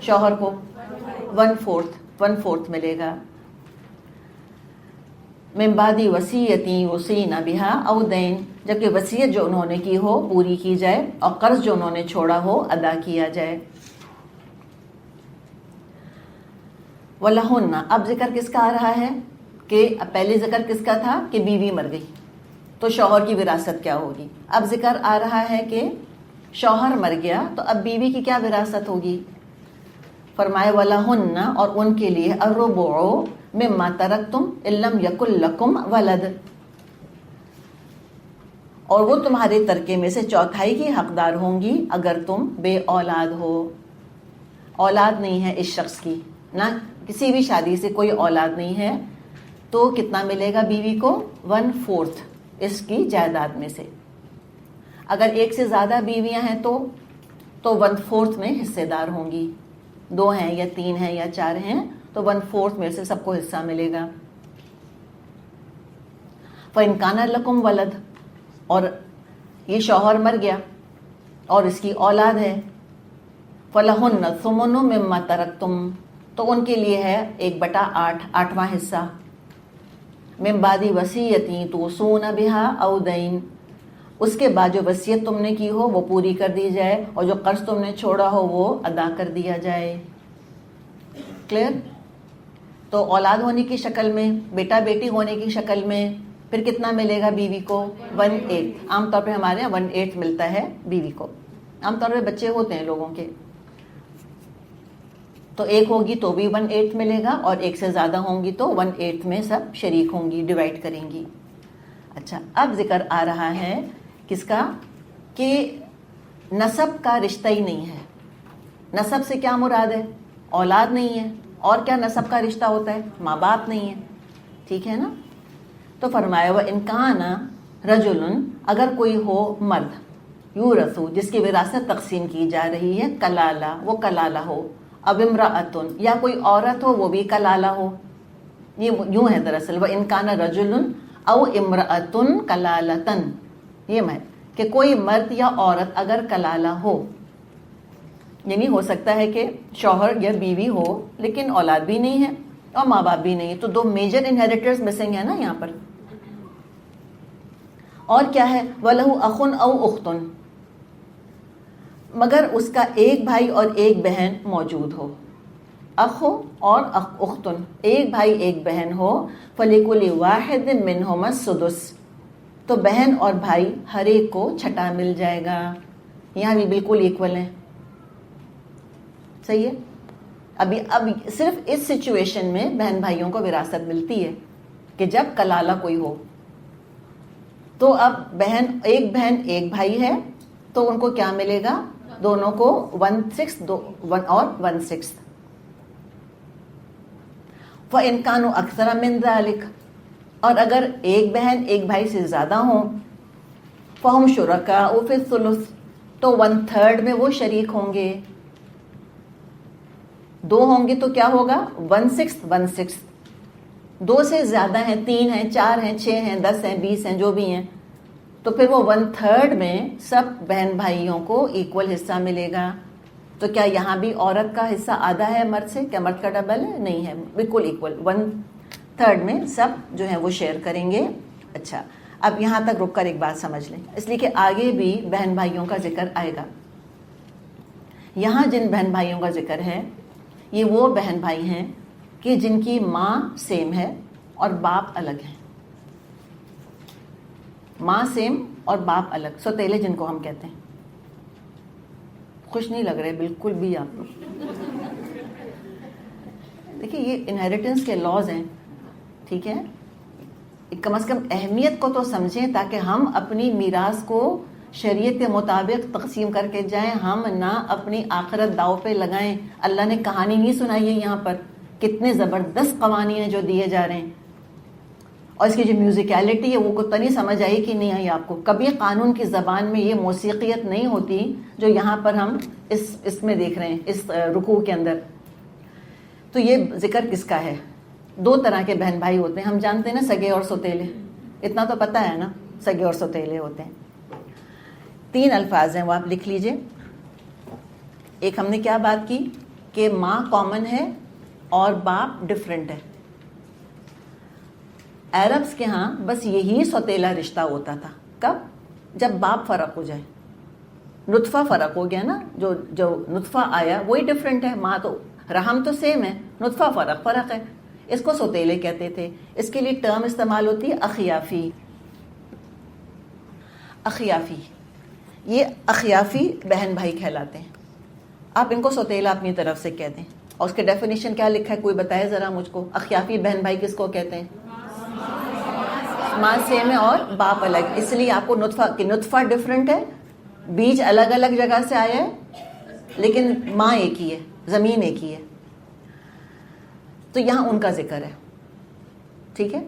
شوہر کو؟ 1/4 ملے گا. من بعد وصیۃ یوصین بہا او دین, جبکہ وصیت جو انہوں نے کی ہو پوری کی جائے اور قرض جو انہوں نے چھوڑا ہو ادا کیا جائے. وَلَهُنَّ, اب ذکر کس کا آ رہا ہے کہ پہلے ذکر کس کا تھا کہ بیوی مر گئی تو شوہر کی وراثت کیا ہوگی. اب ذکر آ رہا ہے کہ شوہر مر گیا تو اب بیوی کی کیا وراثت ہوگی. فرمائے وَلَهُنَّ, اور ان کے لیے الرُّبُعُ مِمَّا تَرَكْتُمْ إِن لَّمْ يَكُن لَّكُمْ وَلَدٌ, اور وہ تمہارے ترکے میں سے چوتھائی کی حقدار ہوں گی اگر تم بے اولاد ہو. اولاد نہیں ہے اس شخص کی, نہ کسی بھی شادی سے کوئی اولاد نہیں ہے, تو کتنا ملے گا بیوی کو؟ 1/4 اس کی جائیداد میں سے. اگر ایک سے زیادہ بیویاں ہیں تو 1/4 میں حصے دار ہوں گی. 2 ہیں یا 3 ہیں یا 4 ہیں تو 1/4 میں سے سب کو حصہ ملے گا. فَإِنْ كَانَ لَكُمْ وَلَدٌ, اور یہ شوہر مر گیا اور اس کی اولاد ہے. فَلَهُنَّ الثُّمُنُ مِمَّا تَرَكْتُمْ, تو ان کے لیے ہے 1/8 8واں حصہ. من بعد وصیتی توصون بہا او دین، اس کے بعد جو وصیت تم نے کی ہو وہ پوری کر دی جائے اور جو قرض تم نے چھوڑا ہو وہ ادا کر دیا جائے. کلیئر؟ تو اولاد ہونے کی شکل میں، بیٹا بیٹی ہونے کی شکل میں، پھر کتنا ملے گا بیوی کو؟ 1/8. عام طور پہ ہمارے یہاں 1/8 ملتا ہے بیوی کو. عام طور پہ بچے ہوتے ہیں لوگوں کے، تو ایک ہوگی تو بھی 1/8 ملے گا، اور ایک سے زیادہ ہوں گی تو 1/8 میں سب شریک ہوں گی، ڈیوائڈ کریں گی. اچھا، اب ذکر آ رہا ہے کس کا؟ کہ نسب کا رشتہ ہی نہیں ہے. نسب سے کیا مراد ہے؟ اولاد نہیں ہے. اور کیا نسب کا رشتہ ہوتا ہے؟ ماں باپ نہیں ہے. ٹھیک ہے نا؟ تو فرمایا وَإِنْ كَانَ رَجُلٌ، اگر کوئی ہو مرد، یورثو، جس کی وراثت تقسیم کی جا رہی ہے، کلالہ، وہ کلالہ ہو، اب امرأتن، یا کوئی عورت ہو وہ بھی کلالہ ہو. یہ یوں ہے دراصل، وَإِنْ كَانَ رَجُلٌ او امرأتن کلالتن، یہ میں کہ کوئی مرد یا عورت اگر کلالہ ہو، یعنی ہو سکتا ہے کہ شوہر یا بیوی ہو لیکن اولاد بھی نہیں ہے اور ماں باپ بھی نہیں ہے، تو دو میجر انہیریٹرز مسنگ ہیں نا یہاں پر. اور کیا ہے؟ وَلَهُ أَخٌ أَوْ أُخْتٌ، مگر اس کا ایک بھائی اور ایک بہن موجود ہو. اخ ہو اور اختن، ایک بھائی ایک بہن ہو. فَلِكُلِّ وَاحِدٍ مِّنْهُمَا السُّدُسُ، تو بہن اور بھائی ہر ایک کو چھٹا مل جائے گا. یہاں بھی بالکل ایکول ہیں. صحیح ہے؟ اب صرف اس سچویشن میں بہن بھائیوں کو وراثت ملتی ہے کہ جب کلالہ کوئی ہو. تو اب ایک بہن ایک بھائی ہے تو ان کو کیا ملے گا؟ دونوں کو 1/6 اور 1/6. فَإِنْ كَانُوا أَكْثَرَ مِنْ ذَلِكَ، اور اگر ایک بہن ایک بھائی سے زیادہ ہوں، فَهُمْ شُرَكَاءُ فِي الثُّلُثِ، تو 1/3 میں وہ شریک ہوں گے. دو ہوں گے تو کیا ہوگا؟ 1/6 1/6. دو سے زیادہ ہیں، 3 ہیں، 4 ہیں، 6 ہیں، 10 ہیں، 20 ہیں، جو بھی ہیں، تو پھر وہ 1/3 میں سب بہن بھائیوں کو ایکول حصہ ملے گا. تو کیا یہاں بھی عورت کا حصہ آدھا ہے مرد سے؟ کیا مرد کا ڈبل ہے؟ نہیں ہے، بالکل ایکول. 1/3 میں سب جو ہیں وہ شیئر کریں گے. اچھا، اب یہاں تک رک کر ایک بات سمجھ لیں، اس لیے کہ آگے بھی بہن بھائیوں کا ذکر آئے گا. یہاں جن بہن بھائیوں کا ذکر ہے یہ وہ بہن بھائی ہیں کہ جن کی ماں سیم ہے اور باپ الگ ہیں. ماں سیم اور باپ الگ، سوتیلے جن کو ہم کہتے ہیں. خوش نہیں لگ رہے بالکل بھی آپ لوگ. دیکھیے یہ انہیریٹنس کے لاز ہیں، ٹھیک ہے؟ کم از کم اہمیت کو تو سمجھیں تاکہ ہم اپنی میراث کو شریعت کے مطابق تقسیم کر کے جائیں، ہم نہ اپنی آخرت داؤ پہ لگائیں. اللہ نے کہانی نہیں سنائی ہے یہاں پر، کتنے زبردست قوانین ہیں جو دیے جا رہے ہیں. اور اس کی جو میوزیکیلٹی ہے وہ کو نہیں سمجھ آئی کہ نہیں آئی آپ کو؟ کبھی قانون کی زبان میں یہ موسیقیت نہیں ہوتی جو یہاں پر ہم اس میں دیکھ رہے ہیں، اس رکوع کے اندر. تو یہ ذکر کس کا ہے؟ 2 طرح کے بہن بھائی ہوتے ہیں، ہم جانتے ہیں نا، سگے اور سوتیلے. اتنا تو پتہ ہے نا، سگے اور سوتیلے ہوتے ہیں. 3 الفاظ ہیں وہ آپ لکھ لیجئے. ایک ہم نے کیا بات کی کہ ماں کامن ہے اور باپ ڈفرینٹ ہے. عربس کے ہاں بس یہی سوتیلا رشتہ ہوتا تھا. کب؟ جب باپ فرق ہو جائے. نطفہ فرق ہو گیا نا، جو نطفہ آیا وہی ڈفرینٹ ہے. ماں تو رحم تو سیم ہے، نطفہ فرق ہے. اس کو سوتیلے کہتے تھے. اس کے لیے ٹرم استعمال ہوتی ہے اخیافی. اخیافی، یہ اخیافی بہن بھائی کہلاتے ہیں. آپ ان کو سوتیلا اپنی طرف سے کہہ دیں. اور اس کے ڈیفینیشن کیا لکھا ہے کوئی بتائے ذرا مجھ کو؟ اخیافی بہن بھائی کس کو کہتے ہیں؟ ماں سیم ہے اور باپ الگ. اس لیے آپ کو نطفہ ڈفرینٹ ہے، بیج الگ الگ جگہ سے آیا ہے لیکن ماں ایک ہی ہے، زمین ایک ہی ہے. تو یہاں ان کا ذکر ہے. ٹھیک ہے؟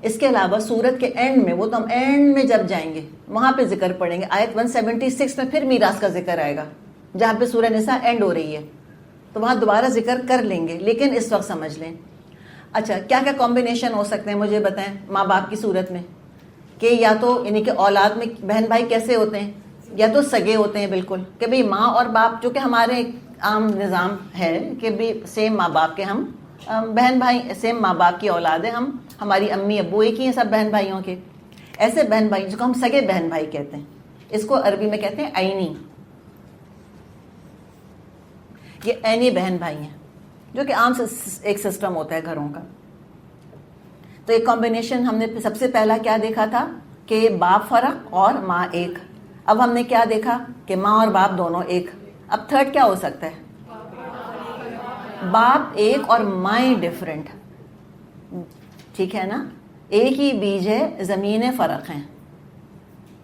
اس کے علاوہ سورت کے اینڈ میں، وہ تو ہم اینڈ میں جب جائیں گے وہاں پہ ذکر پڑیں گے. آیت 176 میں پھر میراث کا ذکر آئے گا جہاں پہ سورہ نساء اینڈ ہو رہی ہے، تو وہاں دوبارہ ذکر کر لیں گے. لیکن اس وقت سمجھ لیں. اچھا، کیا کیا کمبینیشن ہو سکتے ہیں مجھے بتائیں ماں باپ کی صورت میں؟ کہ یا تو یعنی کہ اولاد میں بہن بھائی کیسے ہوتے ہیں؟ یا تو سگے ہوتے ہیں بالکل، کہ بھئی ماں اور باپ جو کہ ہمارے عام نظام ہے کہ بھی سیم ماں باپ کے ہم بہن بھائی، سیم ماں باپ کی اولاد ہیں ہم، ہماری امی ابو ایک ہی ہیں سب بہن بھائیوں کے. ایسے بہن بھائی جس کو ہم سگے بہن بھائی کہتے ہیں، اس کو عربی میں کہتے ہیں عینی. یہ عینی بہن بھائی ہیں جو کہ عام ایک سسٹم ہوتا ہے گھروں کا. تو ایک کمبینیشن ہم نے سب سے پہلا کیا دیکھا تھا کہ باپ فرق اور ماں ایک. اب ہم نے کیا دیکھا کہ ماں اور باپ دونوں ایک. اب تھرڈ کیا ہو سکتا ہے؟ باپ ایک اور مائیں ڈفرینٹ. ٹھیک ہے نا؟ ایک ہی بیج ہے، زمینیں فرق ہیں.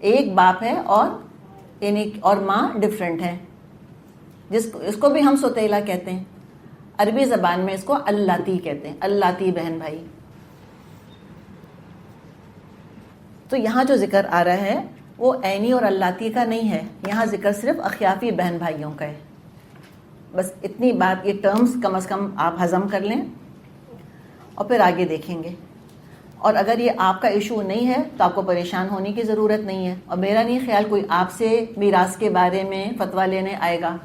ایک باپ ہے اور ماں ڈفرینٹ ہے. اس کو بھی ہم سوتیلا کہتے ہیں. عربی زبان میں اس کو اللاتی کہتے ہیں، اللاتی بہن بھائی. تو یہاں جو ذکر آ رہا ہے وہ عینی اور اللاتی کا نہیں ہے، یہاں ذکر صرف اخیافی بہن بھائیوں کا ہے. بس اتنی بات، یہ ٹرمز کم از کم آپ ہضم کر لیں اور پھر آگے دیکھیں گے. اور اگر یہ آپ کا ایشو نہیں ہے تو آپ کو پریشان ہونے کی ضرورت نہیں ہے. اور میرا نہیں خیال کوئی آپ سے میراث کے بارے میں فتویٰ لینے آئے گا،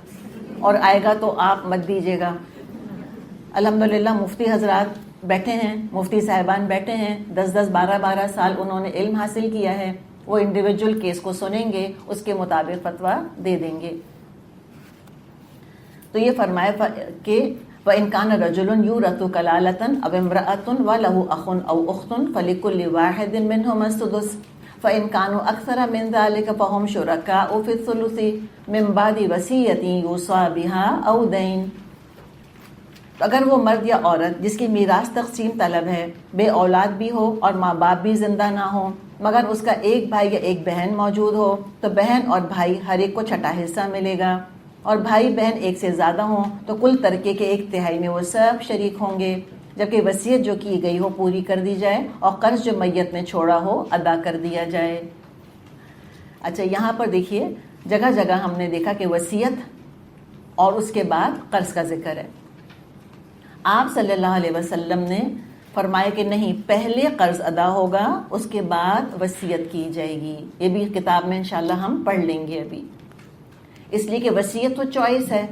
اور آئے گا تو آپ مت دیجیے گا. الحمدللہ مفتی حضرات بیٹھے ہیں، مفتی صاحبان بیٹھے ہیں، 10 12 سال انہوں نے علم حاصل کیا ہے. وہ انڈیویجول کیس کو سنیں گے، اس کے مطابق فتویٰ دے دیں گے. تو یہ فرمایا کہ وَإِنْ كَانَ رَجُلٌ يُورَثُ كَلَالَةً أَوْ امْرَأَةٌ وَلَهُ أَخٌ أَوْ أُخْتٌ فَلِكُلِّ وَاحِدٍ مِّنْهُمَا السُّدُسُ فَإِنْ كَانُوا أَكْثَرَ مِنْ ذَلِكَ فَهُمْ شُرَكَاءُ فِي الثُّلُثِ مِنْ بَعْدِ وَصِيَّةٍ يُوصَى بِهَا أَوْ دَيْنٍ. اگر وہ مرد یا عورت جس کی میراث تقسیم طلب ہے، بے اولاد بھی ہو اور ماں باپ بھی زندہ نہ ہو، مگر اس کا ایک بھائی یا ایک بہن موجود ہو، تو بہن اور بھائی ہر ایک کو چھٹا حصہ ملے گا. اور بھائی بہن ایک سے زیادہ ہوں تو کل ترکے کے 1/3 میں وہ سب شریک ہوں گے، جبکہ وصیت جو کی گئی ہو پوری کر دی جائے اور قرض جو میت نے چھوڑا ہو ادا کر دیا جائے. اچھا، یہاں پر دیکھیے جگہ جگہ ہم نے دیکھا کہ وصیت اور اس کے بعد قرض کا ذکر ہے. آپ صلی اللہ علیہ وسلم نے فرمایا کہ نہیں، پہلے قرض ادا ہوگا، اس کے بعد وصیت کی جائے گی. یہ بھی کتاب میں انشاءاللہ ہم پڑھ لیں گے ابھی. اس لیے کہ وصیت تو چوائس ہے،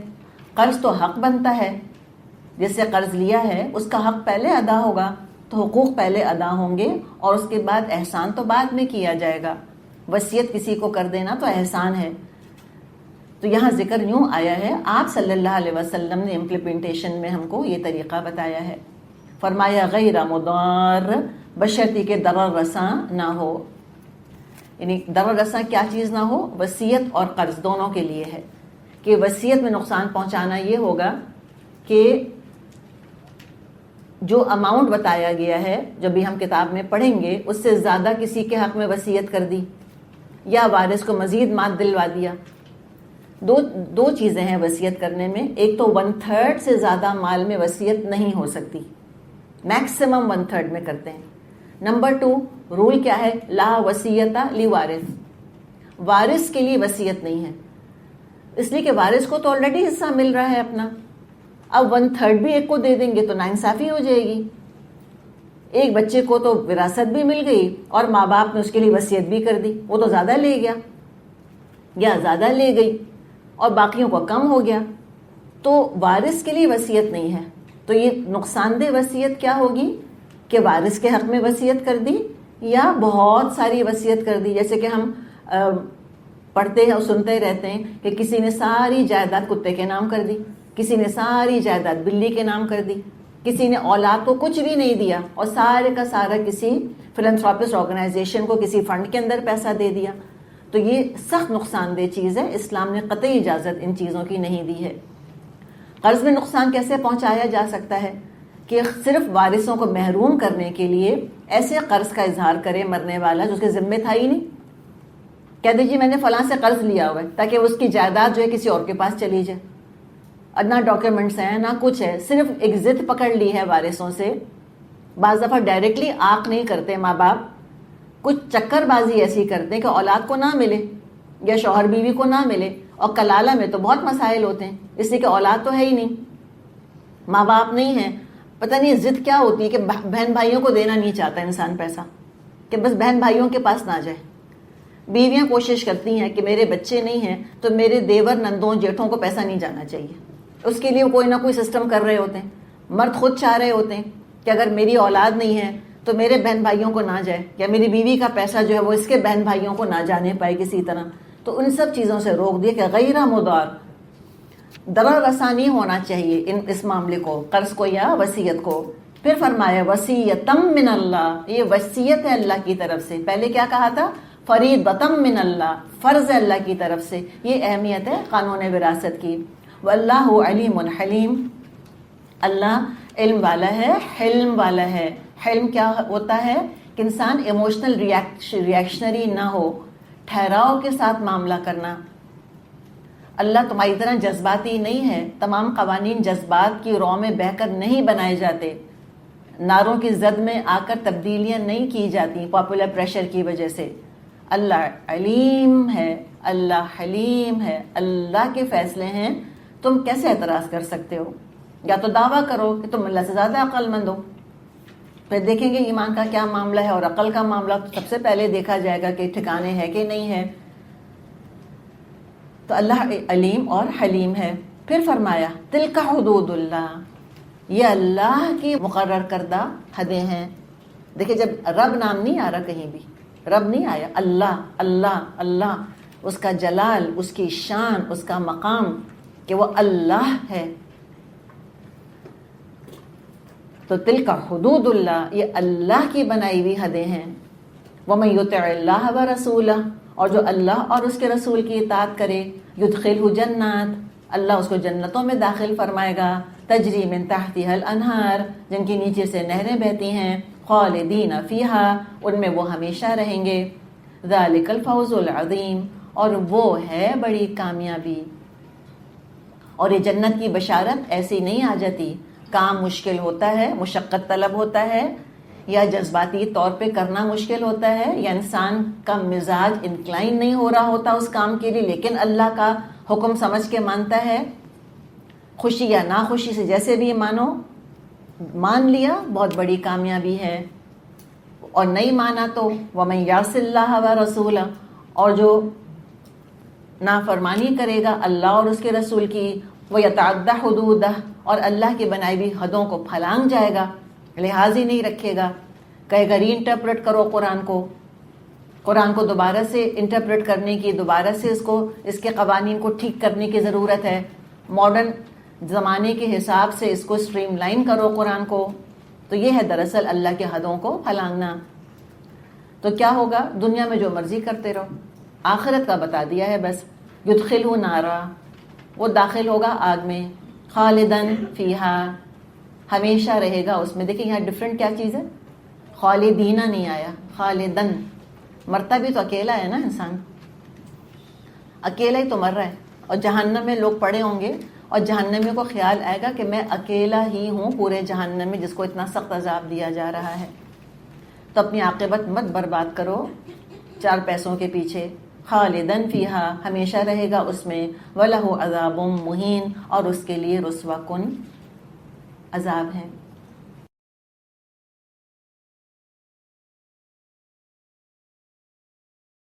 قرض تو حق بنتا ہے. جس سے قرض لیا ہے اس کا حق پہلے ادا ہوگا، تو حقوق پہلے ادا ہوں گے اور اس کے بعد احسان تو بعد میں کیا جائے گا. وصیت کسی کو کر دینا تو احسان ہے. تو یہاں ذکر یوں آیا ہے، آپ صلی اللہ علیہ وسلم نے امپلیمنٹیشن میں ہم کو یہ طریقہ بتایا ہے. فرمایا غیر مضار، بشرطی کہ ضرر رساں نہ ہو. یعنی ضرر رساں کیا چیز نہ ہو؟ وصیت اور قرض دونوں کے لیے ہے. کہ وصیت میں نقصان پہنچانا یہ ہوگا کہ جو اماؤنٹ بتایا گیا ہے، جب بھی ہم کتاب میں پڑھیں گے، اس سے زیادہ کسی کے حق میں وصیت کر دی یا وارث کو مزید مال دلوا دیا. دو چیزیں ہیں وصیت کرنے میں. ایک تو 1/3 سے زیادہ مال میں وصیت نہیں ہو سکتی، میکسیمم 1/3 میں کرتے ہیں. نمبر 2 رول کیا ہے؟ لا وصیت لوارث، وارث کے لیے وصیت نہیں ہے. اس لیے کہ وارث کو تو آلریڈی حصہ مل رہا ہے اپنا. اب 1/3 بھی ایک کو دے دیں گے تو ناانصافی ہو جائے گی. ایک بچے کو تو وراثت بھی مل گئی اور ماں باپ نے اس کے لیے وصیت بھی کر دی، وہ تو زیادہ لے گیا یا زیادہ لے گئی اور باقیوں کو کم ہو گیا. تو وارث کے لیے وصیت نہیں ہے. تو یہ نقصان دہ وصیت کیا ہوگی کہ وارث کے حق میں وصیت کر دی یا بہت ساری وصیت کر دی. جیسے کہ ہم پڑھتے ہیں اور سنتے رہتے ہیں کہ کسی نے ساری جائیداد کتے کے نام کر دی، کسی نے ساری جائیداد بلی کے نام کر دی، کسی نے اولاد کو کچھ بھی نہیں دیا اور سارے کا سارا کسی فلنتھراپسٹ آرگنائزیشن کو کسی فنڈ کے اندر پیسہ دے دیا. تو یہ سخت نقصان دہ چیز ہے. اسلام نے قطعی اجازت ان چیزوں کی نہیں دی ہے. قرض میں نقصان کیسے پہنچایا جا سکتا ہے کہ صرف وارثوں کو محروم کرنے کے لیے ایسے قرض کا اظہار کرے مرنے والا جو اس کے ذمہ تھا ہی نہیں. کہہ دیجیے میں نے فلاں سے قرض لیا ہوا ہے تاکہ اس کی جائیداد جو ہے کسی اور کے پاس چلی جائے. نہ ڈاکیومنٹس ہیں نہ کچھ ہے، صرف ایک ضد پکڑ لی ہے وارثوں سے. بعض دفعہ ڈائریکٹلی آنکھ نہیں کرتے ماں باپ، کچھ چکر بازی ایسی کرتے ہیں کہ اولاد کو نہ ملے یا شوہر بیوی کو نہ ملے. اور کلالہ میں تو بہت مسائل ہوتے ہیں، اس لیے کہ اولاد تو ہے ہی نہیں، ماں باپ نہیں ہیں. پتہ نہیں ضد کیا ہوتی ہے کہ بہن بھائیوں کو دینا نہیں چاہتا انسان پیسہ، کہ بس بہن بھائیوں کے پاس نہ جائے. بیویاں کوشش کرتی ہیں کہ میرے بچے نہیں ہیں تو میرے دیور نندوں جیٹھوں کو پیسہ نہیں جانا چاہیے. اس کے لیے کوئی نہ کوئی سسٹم کر رہے ہوتے ہیں. مرد خود چاہ رہے ہوتے ہیں کہ اگر میری اولاد نہیں ہے تو میرے بہن بھائیوں کو نہ جائے, یا میری بیوی کا پیسہ جو ہے وہ اس کے بہن بھائیوں کو نہ جانے پائے کسی طرح. تو ان سب چیزوں سے روک دیا کہ غیر مضار, ضرر رساں نہیں ہونا چاہیے اس معاملے کو, قرض کو یا وصیت کو. پھر فرمایا وصیتم من اللہ, یہ وصیت ہے اللہ کی طرف سے. پہلے کیا کہا تھا؟ فریضۃ من اللہ, فرض ہے اللہ کی طرف سے. یہ اہمیت ہے قانون وراثت کی. واللہ علیم حلیم, اللہ علم والا ہے, حلم والا ہے. حلم کیا ہوتا ہے؟ کہ انسان ایموشنل ریئیکشنری نہ ہو, ٹھہراؤ کے ساتھ معاملہ کرنا. اللہ تمہاری طرح جذباتی نہیں ہے. تمام قوانین جذبات کی رو میں بہہ کر نہیں بنائے جاتے, ناروں کی زد میں آ کر تبدیلیاں نہیں کی جاتی پاپولر پریشر کی وجہ سے. اللہ علیم ہے, اللہ حلیم ہے, اللہ کے فیصلے ہیں. تم کیسے اعتراض کر سکتے ہو؟ یا تو دعویٰ کرو کہ تم اللہ سے زیادہ عقل مند ہو, پھر دیکھیں گے ایمان کا کیا معاملہ ہے, اور عقل کا معاملہ سب سے پہلے دیکھا جائے گا کہ ٹھکانے ہے کہ نہیں ہے. تو اللہ علیم اور حلیم ہے. پھر فرمایا تلک حدود اللہ, یہ اللہ کی مقرر کردہ حدیں ہیں. دیکھیں جب رب نام نہیں آ رہا کہیں بھی, رب نہیں آیا, اللہ اللہ اللہ, اس کا جلال, اس کی شان, اس کا مقام کہ وہ اللہ ہے. تو تلک حدود اللہ, یہ اللہ کی بنائی ہوئی حدیں ہیں. وَمَن يُطِعِ اللَّهَ وَرَسُولَهُ, اور جو اللہ اور اس کے رسول کی اطاعت کرے, يُدْخِلْهُ جنات, اللہ اس کو جنتوں میں داخل فرمائے گا. تجری من تحتها الانہار, جن کی نیچے سے نہریں بہتی ہیں. خالدین فیہا, ان میں وہ ہمیشہ رہیں گے. ذالک الفوز العظیم, اور وہ ہے بڑی کامیابی. اور یہ جنت کی بشارت ایسی نہیں آ جاتی. کام مشکل ہوتا ہے, مشقت طلب ہوتا ہے, یا جذباتی طور پہ کرنا مشکل ہوتا ہے, یا انسان کا مزاج انکلائن نہیں ہو رہا ہوتا اس کام کے لیے, لیکن اللہ کا حکم سمجھ کے مانتا ہے. خوشی یا ناخوشی سے جیسے بھی مانو, مان لیا بہت بڑی کامیابی ہے. اور نہیں مانا تو وَمَن يَعْصِ اللَّهَ وَرَسُولَهُ, اور جو نافرمانی کرے گا اللہ اور اس کے رسول کی, وَيَتَعَدَّ حُدُودَهُ, اور اللہ کی بنائی ہوئی حدوں کو پھلانگ جائے گا, لحاظ ہی نہیں رکھے گا. کہے گا ری انٹرپریٹ کرو قرآن کو دوبارہ سے انٹرپریٹ کرنے کی, دوبارہ سے اس کے قوانین کو ٹھیک کرنے کی ضرورت ہے. ماڈرن زمانے کے حساب سے اس کو سٹریم لائن کرو قرآن کو. تو یہ ہے دراصل اللہ کے حدوں کو پھلانگنا. تو کیا ہوگا؟ دنیا میں جو مرضی کرتے رہو, آخرت کا بتا دیا ہے بس. یدخلہ نارا, وہ داخل ہوگا آگ میں. خالدن فیہا, ہمیشہ رہے گا اس میں. دیکھیں یہاں ڈفرینٹ کیا چیز ہے, خالدینہ نہیں آیا, خالدن. مرتا بھی تو اکیلا ہے نا انسان, اکیلا ہی تو مر رہا ہے. اور جہنم میں لوگ پڑے ہوں گے, اور جہنمیوں کو خیال آئے گا کہ میں اکیلا ہی ہوں پورے جہنم میں جس کو اتنا سخت عذاب دیا جا رہا ہے. تو اپنی عاقبت مت برباد کرو چار پیسوں کے پیچھے. خالدن فیہا, ہمیشہ رہے گا اس میں. وَلَهُ عَذَابٌ مُهِینٌ, اور اس کے لیے رسوا کن عذاب ہے.